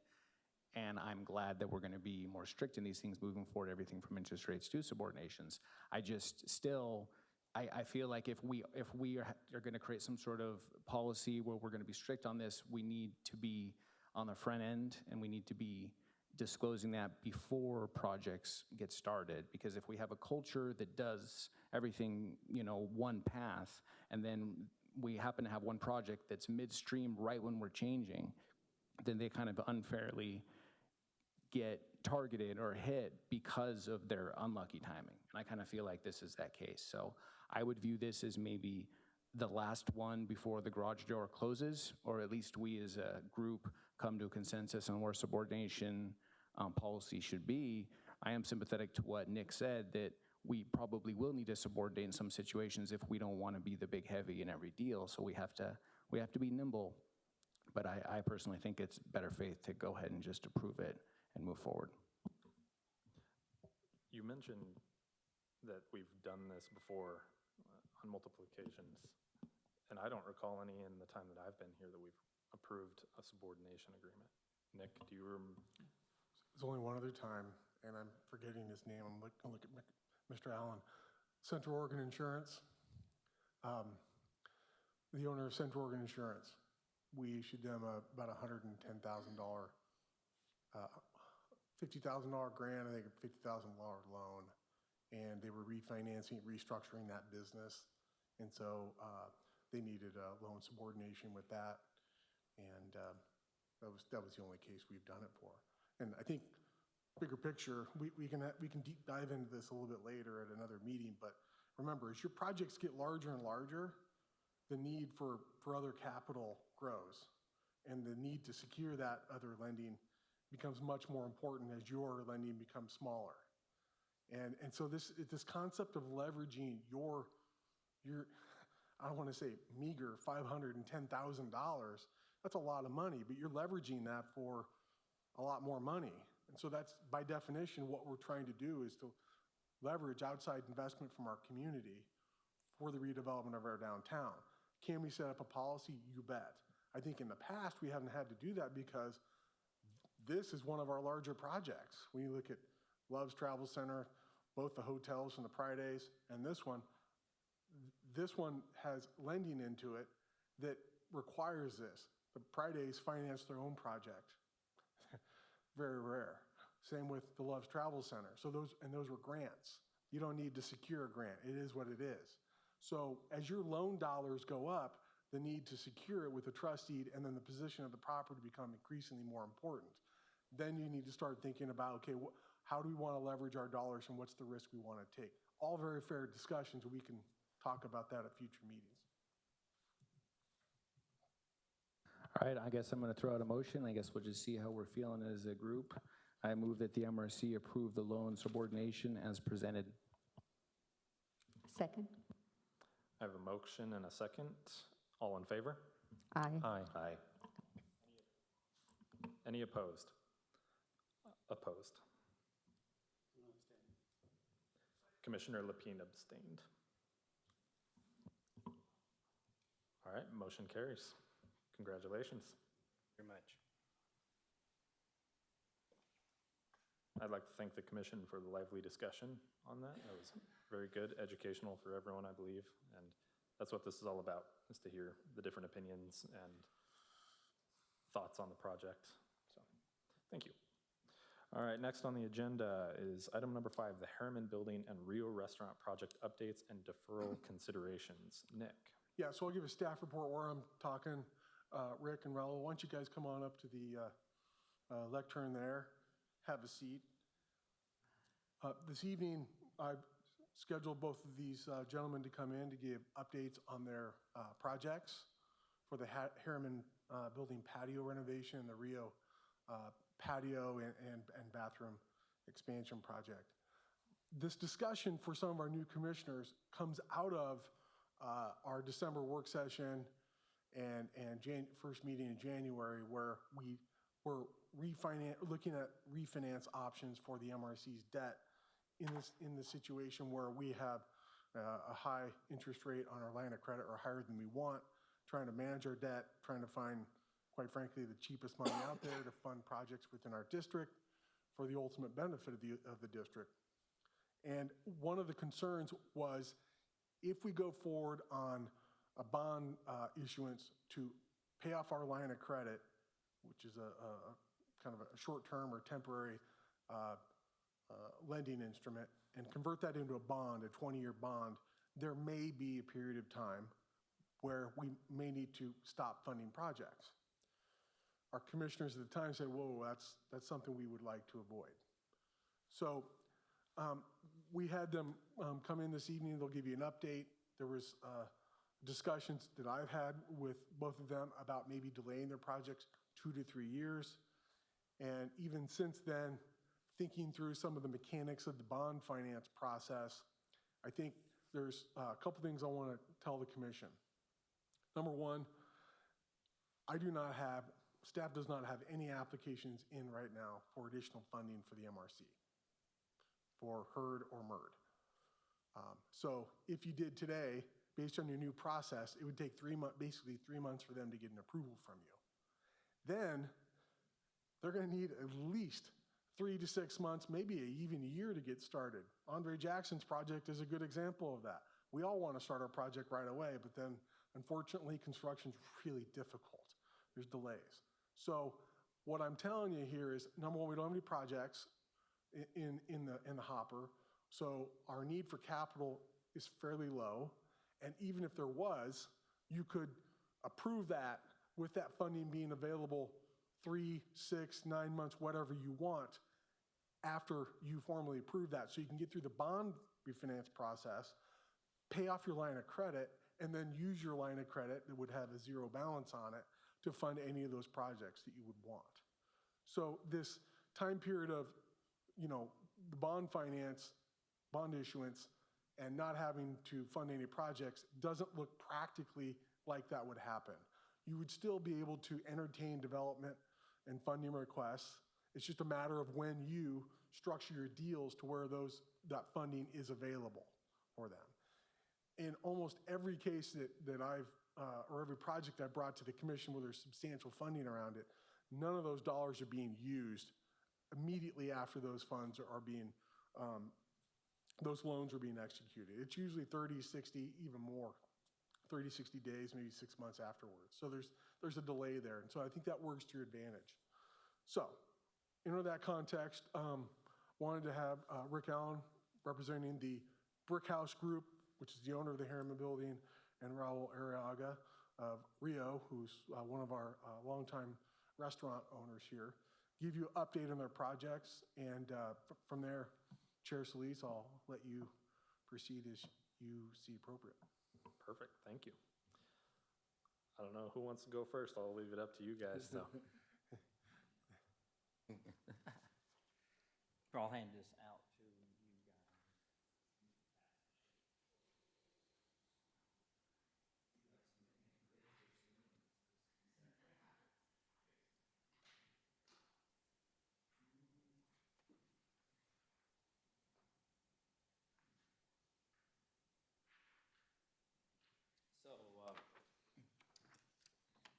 And I'm glad that we're going to be more strict in these things moving forward, everything from interest rates to subordinations. I just still, I feel like if we are going to create some sort of policy where we're going to be strict on this, we need to be on the front end, and we need to be disclosing that before projects get started. Because if we have a culture that does everything, one path, and then we happen to have one project that's midstream right when we're changing, then they kind of unfairly get targeted or hit because of their unlucky timing. And I kind of feel like this is that case. So I would view this as maybe the last one before the garage door closes, or at least we as a group come to a consensus on where subordination policy should be. I am sympathetic to what Nick said, that we probably will need to subordinate in some situations if we don't want to be the big heavy in every deal. So we have to be nimble. But I personally think it's better faith to go ahead and just approve it and move forward.
You mentioned that we've done this before on multiple occasions, and I don't recall any in the time that I've been here that we've approved a subordination agreement. Nick, do you remember?
There's only one other time, and I'm forgetting his name. I'm going to look at Mr. Allen. Central Oregon Insurance, the owner of Central Oregon Insurance, we issued them about $110,000, $50,000 grant, I think a $50,000 loan, and they were refinancing, restructuring that business, and so they needed a loan subordination with that, and that was the only case we've done it for. And I think bigger picture, we can deep dive into this a little bit later at another meeting, but remember, as your projects get larger and larger, the need for other capital grows, and the need to secure that other lending becomes much more important as your lending becomes smaller. And so this concept of leveraging your I don't want to say meager $510,000, that's a lot of money, but you're leveraging that for a lot more money. And so that's, by definition, what we're trying to do is to leverage outside investment from our community for the redevelopment of our downtown. Can we set up a policy? You bet. I think in the past, we haven't had to do that because this is one of our larger projects. When you look at Love's Travel Center, both the hotels and the Pride Days, and this one has lending into it that requires this. The Pride Days finance their own project. Very rare. Same with the Love's Travel Center. So those were grants. You don't need to secure a grant. It is what it is. So as your loan dollars go up, the need to secure it with a trust deed and then the position of the property become increasingly more important. Then you need to start thinking about, okay, how do we want to leverage our dollars and what's the risk we want to take? All very fair discussions. We can talk about that at future meetings.
All right, I guess I'm going to throw out a motion. I guess we'll just see how we're feeling as a group. I move that the MRC approve the loan subordination as presented.
Second.
I have a motion and a second. All in favor?
Aye.
Aye.
Aye.
Any opposed? Opposed. Commissioner Lapine abstained. All right, motion carries. Congratulations.
Very much.
I'd like to thank the commission for the lively discussion on that. That was very good, educational for everyone, I believe. And that's what this is all about, is to hear the different opinions and thoughts on the project. So, thank you. All right, next on the agenda is item number 5, the Harriman Building and Rio Restaurant project updates and deferral considerations. Nick.
Yeah, so I'll give a staff report where I'm talking. Rick and Raul, why don't you guys come on up to the lectern there, have a seat. This evening, I scheduled both of these gentlemen to come in to give updates on their projects for the Harriman Building patio renovation and the Rio patio and bathroom expansion project. This discussion for some of our new commissioners comes out of our December work session and first meeting in January, where we were looking at refinance options for the MRC's debt in the situation where we have a high interest rate on our line of credit or higher than we want, trying to manage our debt, trying to find, quite frankly, the cheapest money out there to fund projects within our district for the ultimate benefit of the district. And one of the concerns was, if we go forward on a bond issuance to pay off our line of credit, which is a kind of a short-term or temporary lending instrument and convert that into a bond, a 20-year bond, there may be a period of time where we may need to stop funding projects. Our commissioners at the time said, whoa, that's something we would like to avoid. So we had them come in this evening. They'll give you an update. There was discussions that I've had with both of them about maybe delaying their projects 2 to 3 years. And even since then, thinking through some of the mechanics of the bond finance process, I think there's a couple things I want to tell the commission. Number one, staff does not have any applications in right now for additional funding for the MRC, for HERD or MERD. So if you did today, based on your new process, it would take basically 3 months for them to get an approval from you. Then they're going to need at least 3 to 6 months, maybe even a year to get started. Andre Jackson's project is a good example of that. We all want to start our project right away, but then unfortunately construction's really difficult. There's delays. So what I'm telling you here is, number one, we don't have any projects in the hopper, so our need for capital is fairly low. And even if there was, you could approve that with that funding being available 3, 6, 9 months, whatever you want, after you formally approve that. So you can get through the bond refinance process, pay off your line of credit, and then use your line of credit that would have a zero balance on it to fund any of those projects that you would want. So this time period of, the bond finance, bond issuance, and not having to fund any projects doesn't look practically like that would happen. You would still be able to entertain development and funding requests. It's just a matter of when you structure your deals to where that funding is available for them. In almost every case that I've, or every project I've brought to the commission where there's substantial funding around it, none of those dollars are being used immediately after those funds are being, those loans are being executed. It's usually 30, 60, even more, 30, 60 days, maybe 6 months afterwards. So there's a delay there. And so I think that works to your advantage. So, in that context, wanted to have Rick Allen representing the Brick House Group, which is the owner of the Harriman building, and Raul Arriaga of Rio, who's one of our longtime restaurant owners here, give you an update on their projects. And from there, Chair Solis, I'll let you proceed as you see appropriate.
Perfect, thank you. I don't know who wants to go first. I'll leave it up to you guys, though.
I'll hand this out to you guys. So,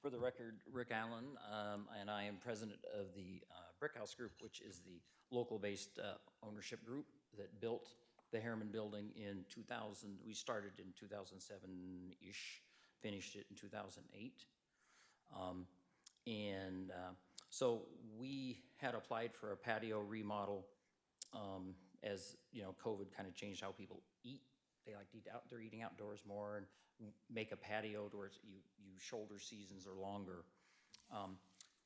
for the record, Rick Allen, and I am president of the Brick House Group, which is the local-based ownership group that built the Harriman building in 2000. We started in 2007-ish, finished it in 2008. So we had applied for a patio remodel as, COVID kind of changed how people eat. They like to eat out, they're eating outdoors more, and make a patio to where you shoulder seasons are longer.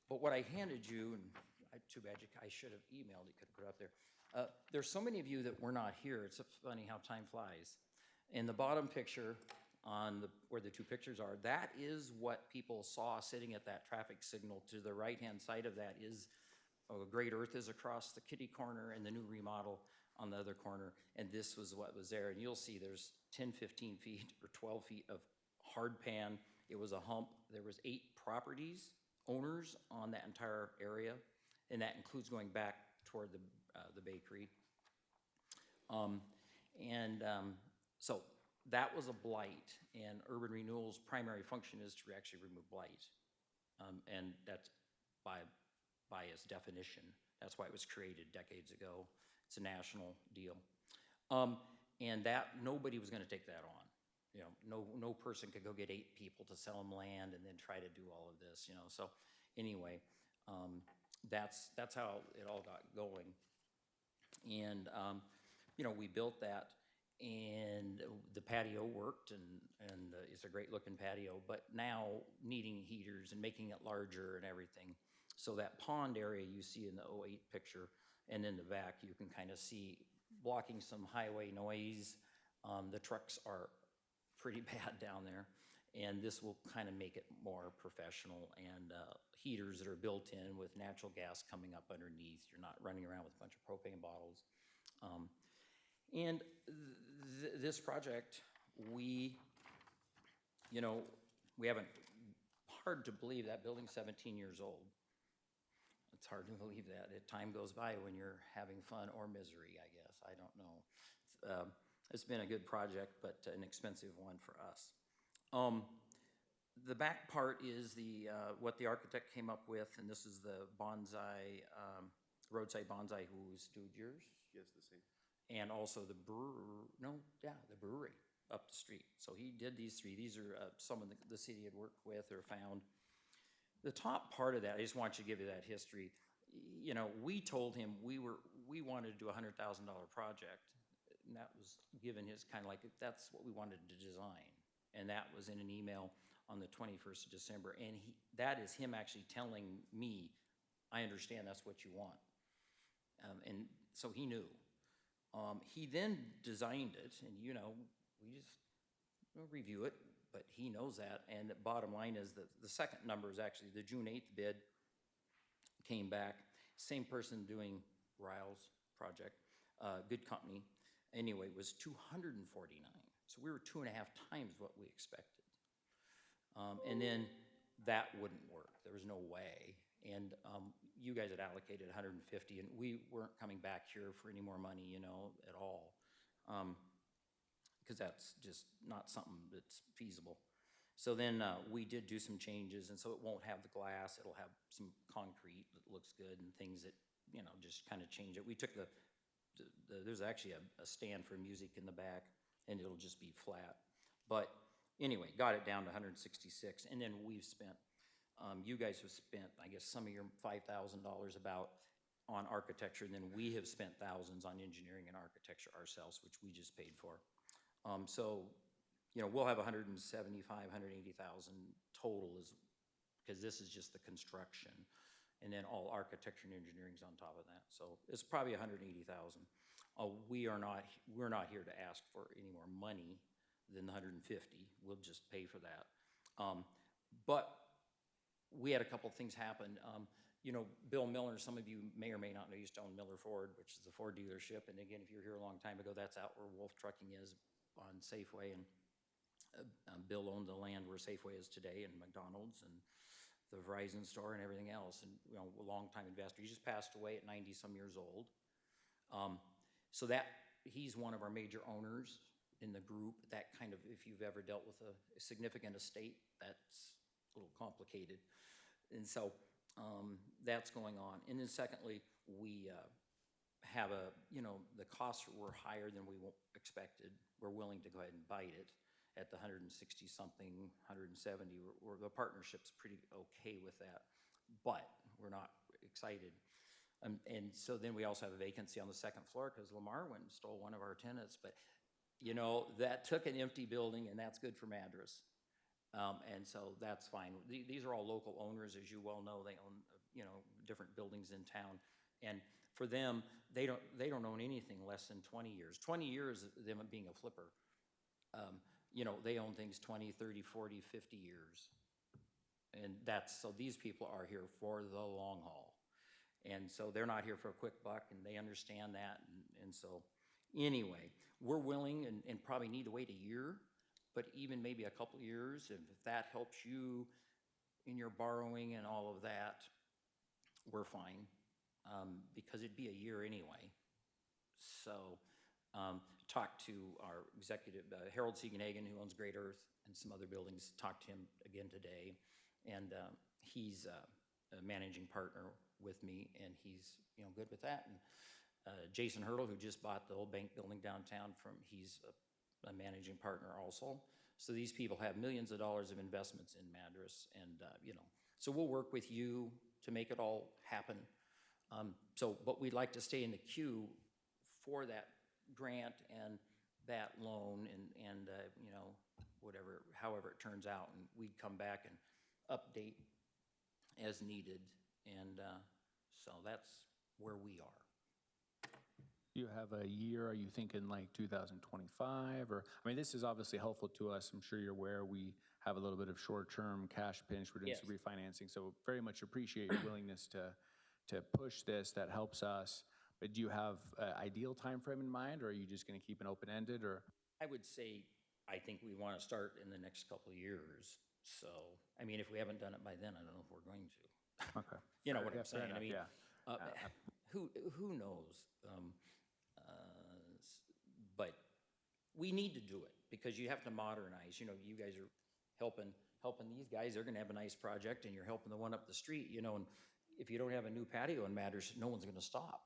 But what I handed you, and too bad I should have emailed it, could have put it up there. There's so many of you that were not here. It's funny how time flies. In the bottom picture, where the two pictures are, that is what people saw sitting at that traffic signal. To the right-hand side of that is Great Earth is across the kitty corner, and the new remodel on the other corner, and this was what was there. And you'll see there's 10, 15 feet or 12 feet of hard pan. It was a hump. There was 8 properties, owners on that entire area, and that includes going back toward the bakery. So that was a blight, and urban renewal's primary function is to actually remove blight. And that's by its definition. That's why it was created decades ago. It's a national deal. And that, nobody was gonna take that on. No person could go get 8 people to sell them land and then try to do all of this, So anyway, that's how it all got going. And, you know, we built that, and the patio worked, and it's a great-looking patio, but now needing heaters and making it larger and everything. So that pond area you see in the '08 picture, and in the back, you can kind of see blocking some highway noise. The trucks are pretty bad down there, and this will kind of make it more professional, and heaters that are built in with natural gas coming up underneath. You're not running around with a bunch of propane bottles. And this project, we haven't, hard to believe that building's 17 years old. It's hard to believe that. Time goes by when you're having fun or misery, I guess. I don't know. It's been a good project, but an expensive one for us. The back part is what the architect came up with, and this is the bonsai, roadside bonsai, who's doing yours?
Yes, the same.
And also the brewery up the street. So he did these three. These are some of the city had worked with or found. The top part of that, I just want you to give you that history. You know, we told him we wanted to do a $100,000 project, and that was given his kind of like, that's what we wanted to design. And that was in an email on the 21st of December. And that is him actually telling me, I understand that's what you want. And so he knew. He then designed it, and we just review it, but he knows that. And the bottom line is that the second number is actually the June 8th bid came back. Same person doing Riles project, good company. Anyway, it was $249. So we were 2.5 times what we expected. And then that wouldn't work. There was no way. And you guys had allocated 150, and we weren't coming back here for any more money, at all. Because that's just not something that's feasible. So then we did do some changes, and so it won't have the glass. It'll have some concrete that looks good and things that, just kind of change it. We took there's actually a stand for music in the back, and it'll just be flat. But anyway, got it down to 166, and then we've spent, you guys have spent, I guess, some of your $5,000 about on architecture, and then we have spent thousands on engineering and architecture ourselves, which we just paid for. So, we'll have 175, 180,000 total, because this is just the construction, and then all architecture and engineering's on top of that. So it's probably 180,000. We're not here to ask for any more money than the 150. We'll just pay for that. But we had a couple things happen. Bill Miller, some of you may or may not know, used to own Miller Ford, which is the Ford dealership. And again, if you were here a long time ago, that's out where Wolf Trucking is on Safeway. And Bill owned the land where Safeway is today, and McDonald's and the Verizon store and everything else. And, a long-time investor. He just passed away at 90-some years old. So he's one of our major owners in the group. That kind of, if you've ever dealt with a significant estate, that's a little complicated. And so that's going on. And then secondly, we have the costs were higher than we expected. We're willing to go ahead and bite it at the 160-something, 170. The partnership's pretty okay with that, but we're not excited. And so then we also have a vacancy on the second floor because Lamar went and stole one of our tenants. But, that took an empty building, and that's good for Madras. And so that's fine. These are all local owners, as you well know. They own, different buildings in town. And for them, they don't own anything less than 20 years. 20 years of them being a flipper. They own things 20, 30, 40, 50 years. And so these people are here for the long haul. And so they're not here for a quick buck, and they understand that. And so anyway, we're willing and probably need to wait a year, but even maybe a couple years, if that helps you in your borrowing and all of that, we're fine, because it'd be a year anyway. So talked to our executive, Harold Siegenhagen, who owns Great Earth and some other buildings, talked to him again today, and he's a managing partner with me, and he's good with that. And Jason Hurdle, who just bought the old bank building downtown he's a managing partner also. So these people have millions of dollars of investments in Madras, and so we'll work with you to make it all happen. So, but we'd like to stay in the queue for that grant and that loan and you know, whatever, however it turns out, and we'd come back and update as needed, and so that's where we are.
You have a year, are you thinking like 2025, or, I mean, this is obviously helpful to us, I'm sure you're aware, we have a little bit of short-term cash pinch, we're doing some
Yes.
refinancing, so very much appreciate your willingness to push this, that helps us. But do you have an ideal timeframe in mind, or are you just gonna keep it open-ended, or?
I would say, I think we want to start in the next couple of years, so, I mean, if we haven't done it by then, I don't know if we're going to.
Okay.
You know
Fair-
what
yeah,
I'm
fair
saying? I
enough,
mean,
yeah.
who knows? But we need to do it because you have to modernize. You know, you guys are helping these guys. They're going to have a nice project, and you're helping the one up the street. You know, and if you don't have a new patio in Madras, no one's going to stop.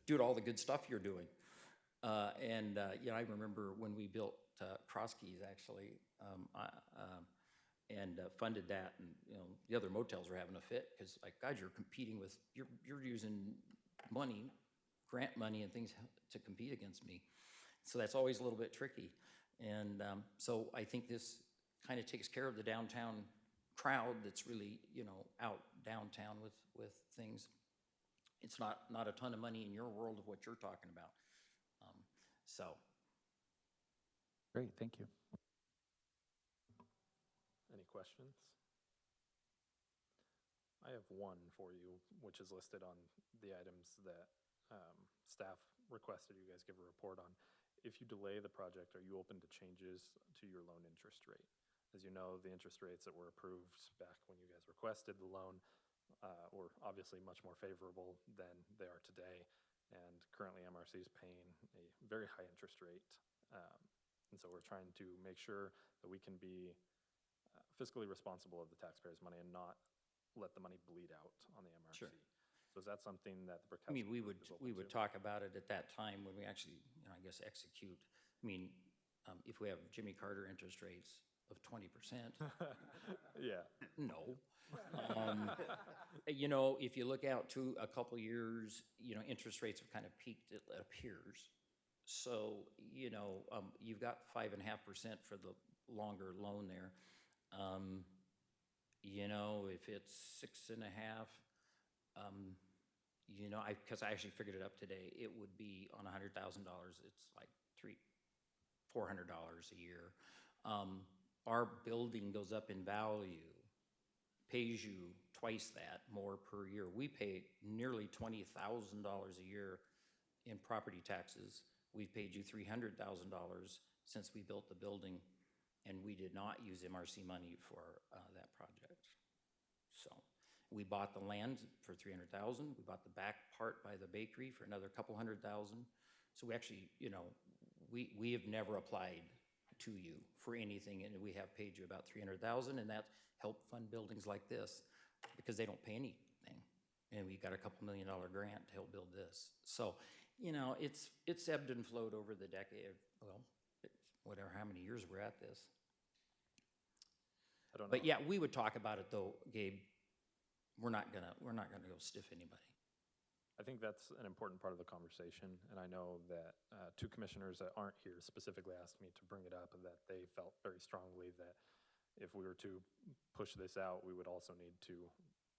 Due to all the good stuff you're doing. You know, I remember when we built Cross Keys, actually, and funded that, and you know, the other motels were having a fit because, like, God, you're competing with you're using money, grant money, and things to compete against me. So that's always a little bit tricky, and so I think this kind of takes care of the downtown crowd that's really, you know, out downtown with things. It's not a ton of money in your world of what you're talking about. So.
Great, thank you.
Any questions? I have one for you, which is listed on the items that staff requested you guys give a report on. If you delay the project, are you open to changes to your loan interest rate? As you know, the interest rates that were approved back when you guys requested the loan were obviously much more favorable than they are today. And currently MRC is paying a very high interest rate. And so we're trying to make sure that we can be fiscally responsible of the taxpayers' money and not let the money bleed out on the MRC.
Sure.
So is that something that the
I mean, we
Brickhouse
would
group is open to?
talk about it at that time when we actually, you know, I guess, execute. I mean, if we have Jimmy Carter interest rates of 20%.
Yeah.
No. You know, if you look out to a couple years, you know, interest rates have kind of peaked, it appears. So, you know, you've got 5.5% for the longer loan there. You know, if it's 6.5, you know, because I actually figured it up today, it would be on $100,000, it's like $400 a year. Our building goes up in value, pays you twice that more per year. We pay nearly $20,000 a year in property taxes. We've paid you $300,000 since we built the building, and we did not use MRC money for that project. So we bought the land for $300,000. We bought the back part by the bakery for another couple $100,000. So we actually, you know, we have never applied to you for anything, and we have paid you about $300,000, and that helped fund buildings like this because they don't pay anything. And we got a couple $1 million grant to help build this. So, you know, it's ebbed and flowed over the decade. Well, whatever, how many years we're at this.
I don't know.
But yeah, we would talk about it though, Gabe. We're not gonna go stiff anybody.
I think that's an important part of the conversation, and I know that two commissioners that aren't here specifically asked me to bring it up, and that they felt very strongly that if we were to push this out, we would also need to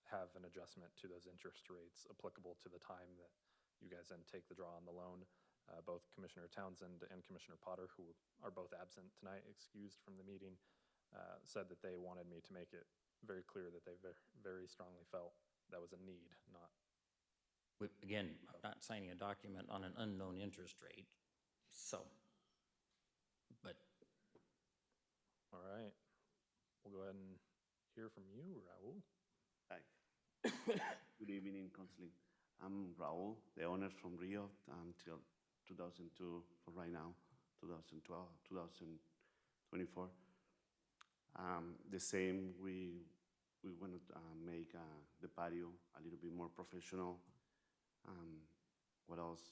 have an adjustment to those interest rates applicable to the time that you guys then take the draw on the loan. Both Commissioner Townsend and Commissioner Potter, who are both absent tonight, excused from the meeting, said that they wanted me to make it very clear that they very strongly felt that was a need, not.
Again, not signing a document on an unknown interest rate, so, but.
All right, we'll go ahead and hear from you, Raul.
Hi. Good evening, Councilor. I'm Raul, the owner from Rio until 2002, for right now, 2012, 2024. The same, we want to make the patio a little bit more professional. What else?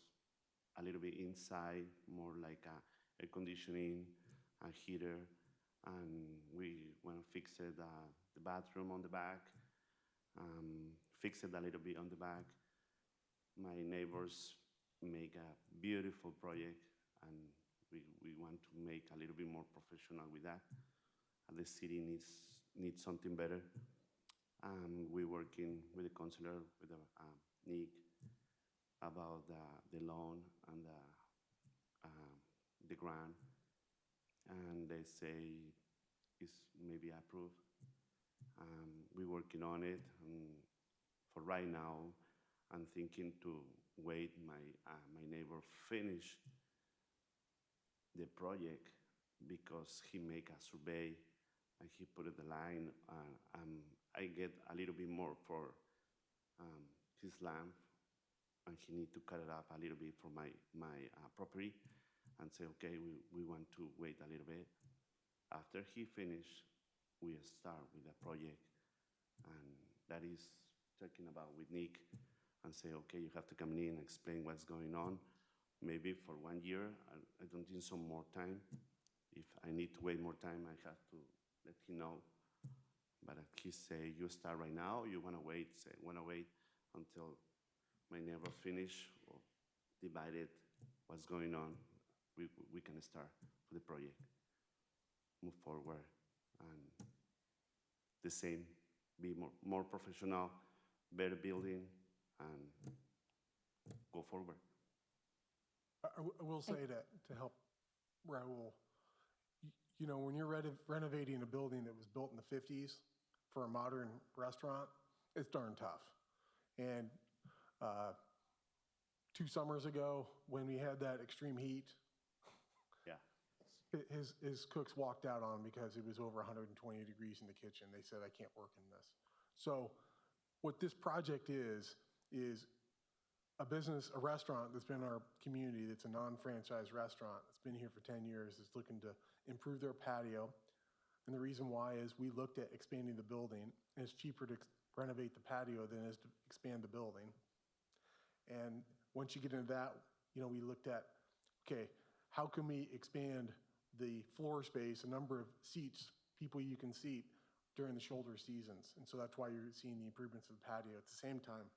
A little bit inside, more like air conditioning, a heater, and we want to fix it, the bathroom on the back, fix it a little bit on the back. My neighbors make a beautiful project, and we want to make a little bit more professional with that. The city needs something better. We're working with the counselor, with Nick, about the loan and the grant, and they say it's maybe approved. We're working on it, and for right now, I'm thinking to wait my neighbor finish the project, because he make a survey and he put the line. I get a little bit more for his land, and he need to cut it up a little bit for my property, and say, okay, we want to wait a little bit. After he finish, we start with the project, and that is talking about with Nick, and say, okay, you have to come in and explain what's going on. Maybe for 1 year, I don't think some more time. If I need to wait more time, I have to let him know. But he say, you start right now, you wanna wait, say, wanna wait until my neighbor finish or divided what's going on. We can start for the project, move forward, and the same, be more professional, better building, and go forward.
I will say that to help Raul, you know, when you're renovating a building that was built in the 50s for a modern restaurant, it's darn tough. And 2 summers ago, when we had that extreme heat,
yeah,
his cooks walked out on him because it was over 120 degrees in the kitchen. They said, I can't work in this. So what this project is a restaurant that's been in our community, that's a non-franchise restaurant, that's been here for 10 years, is looking to improve their patio. And the reason why is we looked at expanding the building, and it's cheaper to renovate the patio than it is to expand the building. And once you get into that, you know, we looked at, okay, how can we expand the floor space, the number of seats, people you can seat during the shoulder seasons. And so that's why you're seeing the improvements of the patio. At the same time,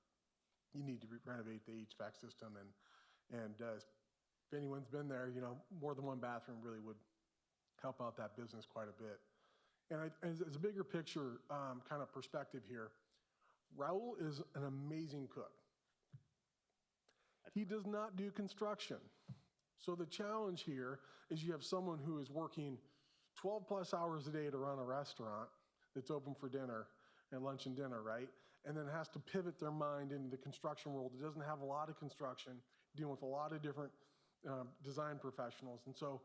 you need to renovate the HVAC system, and if anyone's been there, you know, more than one bathroom really would help out that business quite a bit. And as a bigger picture kind of perspective here, Raul is an amazing cook. He does not do construction. So the challenge here is you have someone who is working 12 plus hours a day to run a restaurant that's open for dinner and lunch and dinner, right? And then has to pivot their mind into the construction world. It doesn't have a lot of construction, dealing with a lot of different design professionals. And so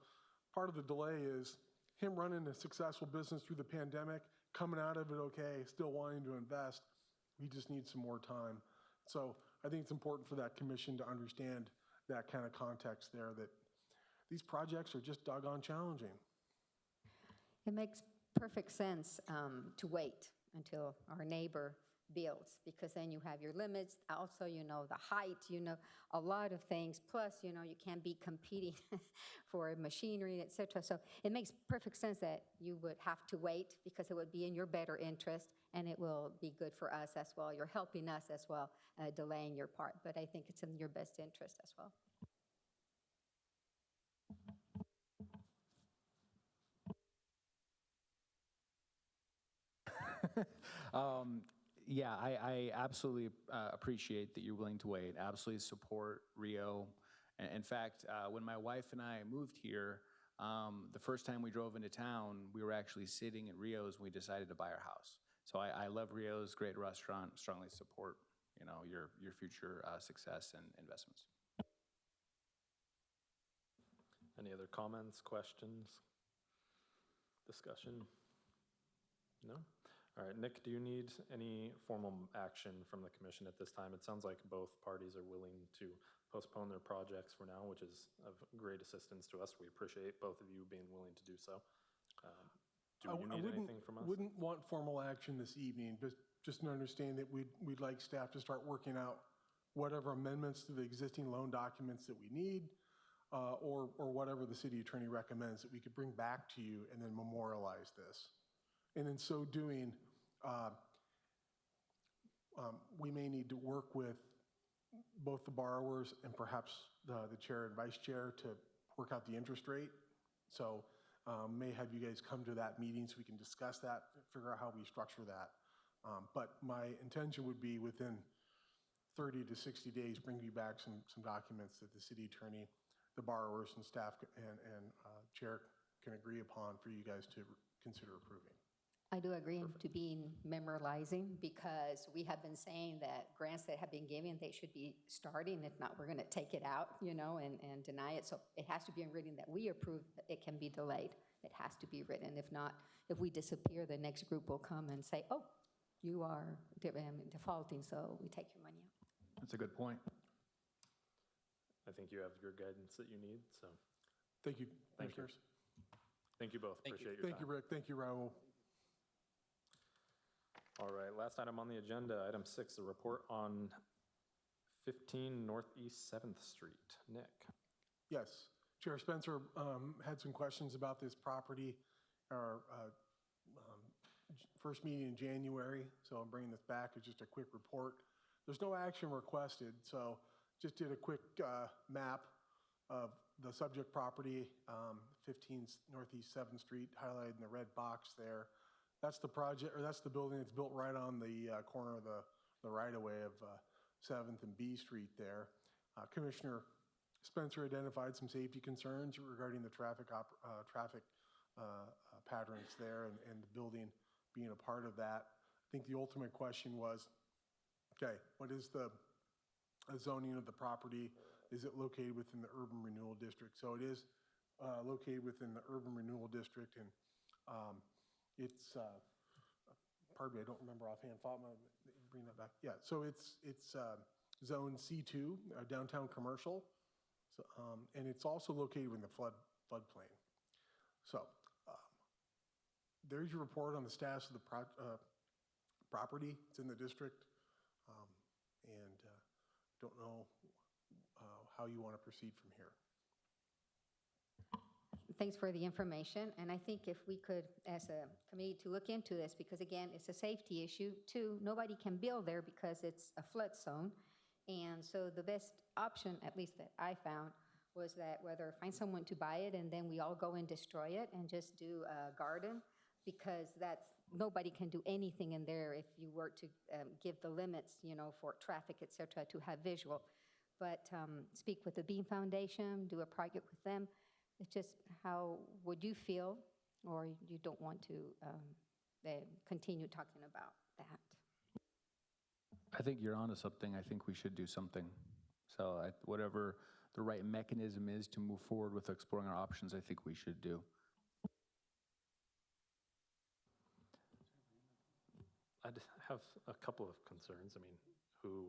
part of the delay is him running a successful business through the pandemic, coming out of it okay, still wanting to invest. We just need some more time. So I think it's important for that commission to understand that kind of context there, that these projects are just doggone challenging.
It makes perfect sense to wait until our neighbor builds, because then you have your limits. Also, you know, the height, you know, a lot of things. Plus, you know, you can't be competing for machinery, et cetera. So it makes perfect sense that you would have to wait, because it would be in your better interest, and it will be good for us as well. You're helping us as well, delaying your part. But I think it's in your best interest as well.
Yeah, I absolutely appreciate that you're willing to wait. Absolutely support Rio. In fact, when my wife and I moved here, the first time we drove into town, we were actually sitting at Rio's when we decided to buy our house. So I love Rio's, great restaurant, strongly support, you know, your future success and investments.
Any other comments, questions, discussion? No? All right, Nick, do you need any formal action from the commission at this time? It sounds like both parties are willing to postpone their projects for now, which is of great assistance to us. We appreciate both of you being willing to do so. Do you need anything from us?
I wouldn't want formal action this evening, but just to understand that we'd like staff to start working out whatever amendments to the existing loan documents that we need, or whatever the city attorney recommends that we could bring back to you and then memorialize this. And in so doing, we may need to work with both the borrowers and perhaps the chair and vice chair to work out the interest rate. So may have you guys come to that meeting so we can discuss that, figure out how we structure that. But my intention would be within 30 to 60 days, bring you back some documents that the city attorney, the borrowers and staff and chair can agree upon for you guys to consider approving.
I do agree to being memorializing, because we have been saying that grants that have been given, they should be starting. If not, we're going to take it out, you know, and deny it. So it has to be in writing that we approve. It can be delayed. It has to be written. If not, if we disappear, the next group will come and say, oh, you are defaulting, so we take your money out.
That's a good point.
I think you have your guidance that you need, so.
Thank you,
Thank you.
commissioners.
Thank you both. Appreciate your time.
Thank you, Rick. Thank you, Raul.
All right, last item on the agenda, item 6, a report on 15 Northeast 7th Street. Nick.
Yes, Chair Spencer had some questions about this property. Our first meeting in January, so I'm bringing this back as just a quick report. There's no action requested, so just did a quick map of the subject property, 15 Northeast 7th Street, highlighted in the red box there. That's the project, or that's the building that's built right on the corner of the right-of-way of 7th and B Street there. Commissioner Spencer identified some safety concerns regarding the traffic patterns there and the building being a part of that. I think the ultimate question was, okay, what is the zoning of the property? Is it located within the urban renewal district? So it is located within the urban renewal district, and it's, pardon me, I don't remember offhand. Fatma, bring that back. Yeah, so it's zone C2, downtown commercial, so, and it's also located in the floodplain. So there's your report on the status of the property. It's in the district, and don't know how you want to proceed from here.
Thanks for the information. And I think if we could, as a committee, to look into this, because again, it's a safety issue. 2, nobody can build there because it's a flood zone. And so the best option, at least that I found, was that whether find someone to buy it and then we all go and destroy it and just do a garden, because that's, nobody can do anything in there if you were to give the limits, you know, for traffic, et cetera, to have visual. But speak with the Beam Foundation, do a project with them. It's just, how would you feel, or you don't want to continue talking about that?
I think you're onto something. I think we should do something. So whatever the right mechanism is to move forward with exploring our options, I think we should do.
I'd have a couple of concerns. I mean, who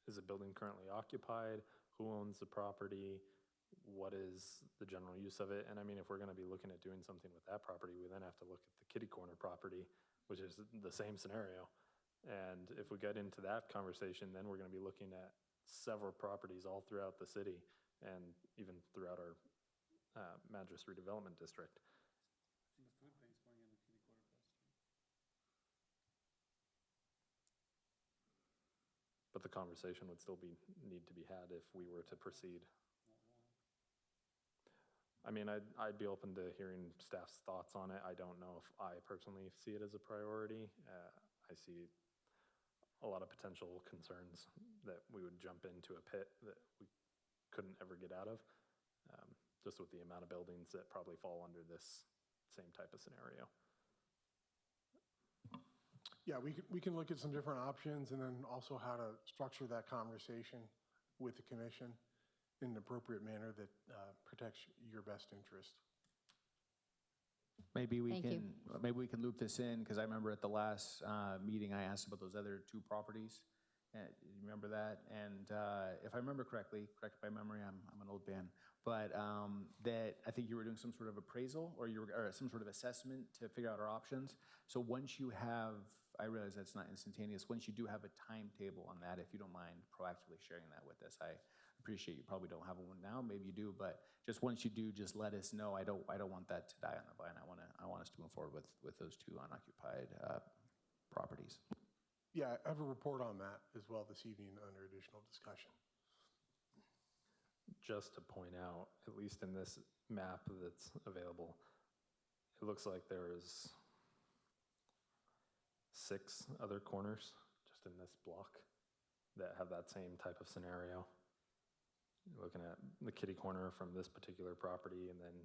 is the building currently occupied? Who owns the property? What is the general use of it? And I mean, if we're going to be looking at doing something with that property, we then have to look at the kitty corner property, which is the same scenario. And if we get into that conversation, then we're going to be looking at several properties all throughout the city and even throughout our Madras Redevelopment District.
And the food bank's going in the kitty quarter across the street.
But the conversation would still need to be had if we were to proceed. I mean, I'd be open to hearing staff's thoughts on it. I don't know if I personally see it as a priority. I see a lot of potential concerns that we would jump into a pit that we couldn't ever get out of, just with the amount of buildings that probably fall under this same type of scenario.
Yeah, we can look at some different options and then also how to structure that conversation with the commission in an appropriate manner that protects your best interest.
Maybe we can loop this in, because I remember at the last meeting I asked about those other 2 properties. You remember that? And if I remember correctly, correct my memory, I'm an old man, but that I think you were doing some sort of appraisal or some sort of assessment to figure out our options. So once you have, I realize that's not instantaneous, once you do have a timetable on that, if you don't mind proactively sharing that with us, I appreciate you probably don't have one now, maybe you do, but just once you do, just let us know. I don't want that to die on the vine. I want us to move forward with those 2 unoccupied properties.
Yeah, I have a report on that as well this evening under additional discussion.
Just to point out, at least in this map that's available, it looks like there is 6 other corners just in this block that have that same type of scenario. You're looking at the kitty corner from this particular property, and then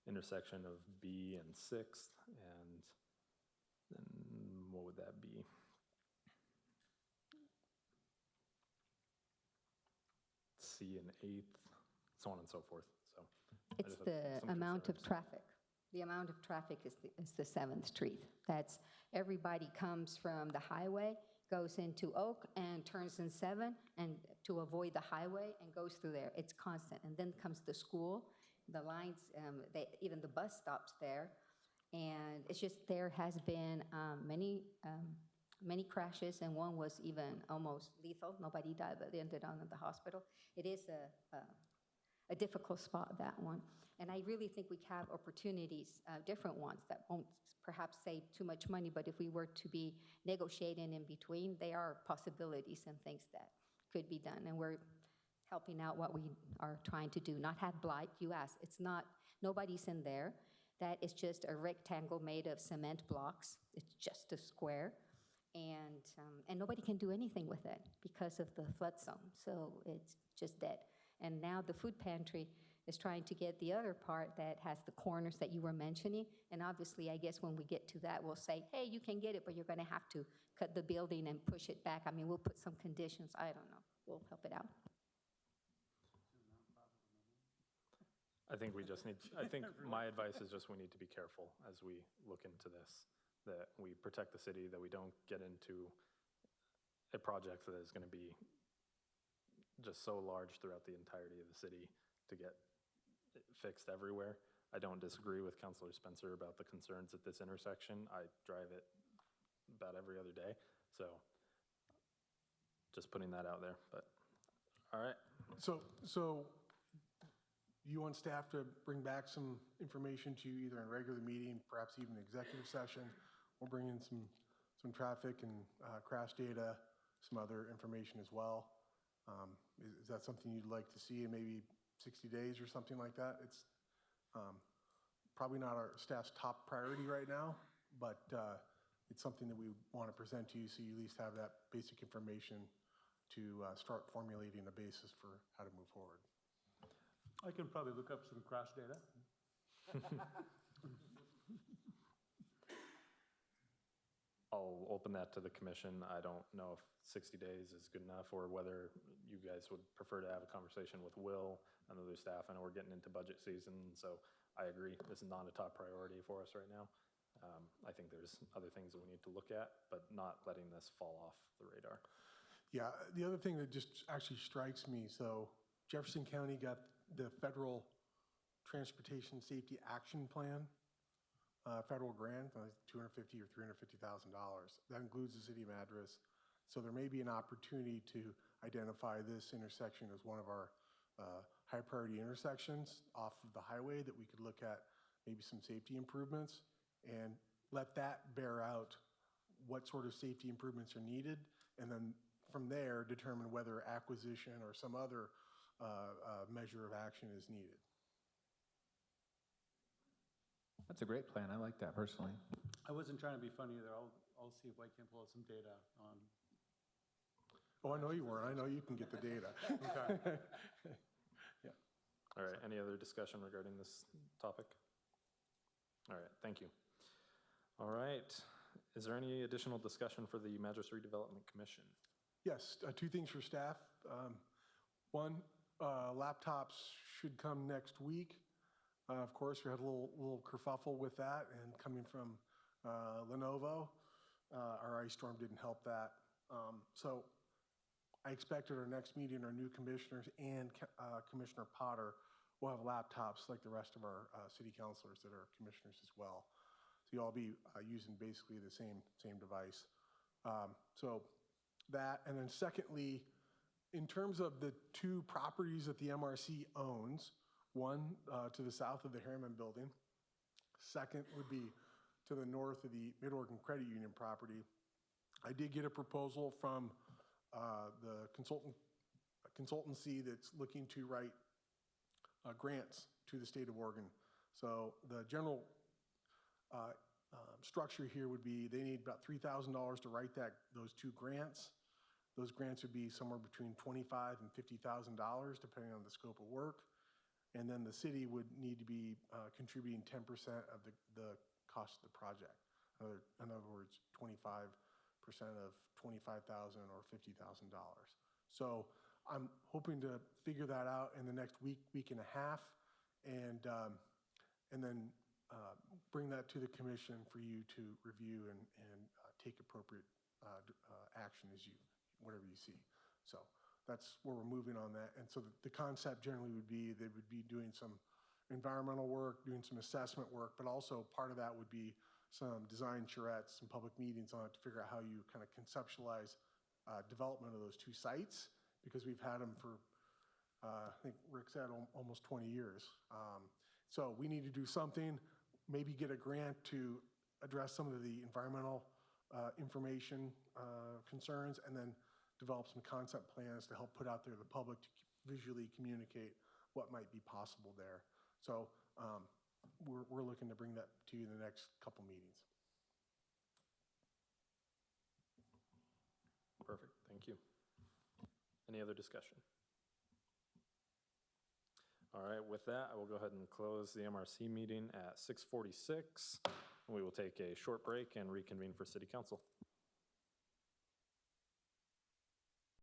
intersection of B and 6th, and then what would that be? C and 8th, so on and so forth. So I
It's
just have
the
some
amount of
concerns.
traffic. The amount of traffic is the 7th Street. That's, everybody comes from the highway, goes into Oak and turns in 7 and to avoid the highway and goes through there. It's constant. And then comes the school, the lines, even the bus stops there. And it's just, there has been many crashes, and one was even almost lethal. Nobody died, but they ended up in the hospital. It is a difficult spot, that one. And I really think we have opportunities, different ones that won't perhaps save too much money, but if we were to be negotiating in between, there are possibilities and things that could be done. And we're helping out what we are trying to do, not have blight. You asked, it's not, nobody's in there. That is just a rectangle made of cement blocks. It's just a square. And nobody can do anything with it because of the flood zone. So it's just dead. And now the food pantry is trying to get the other part that has the corners that you were mentioning. And obviously, I guess when we get to that, we'll say, hey, you can get it, but you're going to have to cut the building and push it back. I mean, we'll put some conditions. I don't know. We'll help it out.
I think we just need, I think my advice is just we need to be careful as we look into this, that we protect the city, that we don't get into a project that is going to be just so large throughout the entirety of the city to get it fixed everywhere. I don't disagree with Councilor Spencer about the concerns at this intersection. I drive it about every other day, so just putting that out there, but all right.
So you want staff to bring back some information to you either in a regular meeting, perhaps even executive session? We'll bring in some traffic and crash data, some other information as well. Is that something you'd like to see in maybe 60 days or something like that? It's probably not our staff's top priority right now, but it's something that we want to present to you so you at least have that basic information to start formulating a basis for how to move forward.
I can probably look up some crash data.
I'll open that to the commission. I don't know if 60 days is good enough or whether you guys would prefer to have a conversation with Will and other staff. I know we're getting into budget season, so I agree. This is not a top priority for us right now. I think there's other things that we need to look at, but not letting this fall off the radar.
Yeah, the other thing that just actually strikes me, so Jefferson County got the Federal Transportation Safety Action Plan, federal grant, $250,000 or $350,000. That includes the city of Madras. So there may be an opportunity to identify this intersection as one of our high priority intersections off of the highway that we could look at maybe some safety improvements and let that bear out what sort of safety improvements are needed, and then from there determine whether acquisition or some other measure of action is needed.
That's a great plan. I like that personally.
I wasn't trying to be funny either. I'll see if I can pull out some data on.
Oh, I know you weren't. I know you can get the data.
Okay.
Yeah.
All right, any other discussion regarding this topic? All right, thank you. All right, is there any additional discussion for the Madras Redevelopment Commission?
Yes, 2 things for staff. One, laptops should come next week. Of course, we had a little kerfuffle with that, and coming from Lenovo, our ice storm didn't help that. So I expect at our next meeting, our new commissioners and Commissioner Potter will have laptops like the rest of our city councilors that are commissioners as well. So you'll all be using basically the same device. So that, and then secondly, in terms of the 2 properties that the MRC owns, one to the south of the Harriman building, second would be to the north of the Mid-Oregon Credit Union property. I did get a proposal from the consultancy that's looking to write grants to the state of Oregon. So the general structure here would be they need about $3,000 to write those 2 grants. Those grants would be somewhere between $25,000 and $50,000, depending on the scope of work. And then the city would need to be contributing 10% of the cost of the project. In other words, 25% of $25,000 or $50,000. So I'm hoping to figure that out in the next week and a half, and then bring that to the commission for you to review and take appropriate action whatever you see. So that's where we're moving on that. And so the concept generally would be they would be doing some environmental work, doing some assessment work, but also part of that would be some design charrettes, some public meetings on it to figure out how you kind of conceptualize development of those 2 sites, because we've had them for, I think Rick said, almost 20 years. So we need to do something, maybe get a grant to address some of the environmental information concerns, and then develop some concept plans to help put out there to the public to visually communicate what might be possible there. So we're looking to bring that to you in the next couple meetings.
Perfect, thank you. Any other discussion? All right, with that, I will go ahead and close the MRC meeting at 6:46. We will take a short break and reconvene for city council.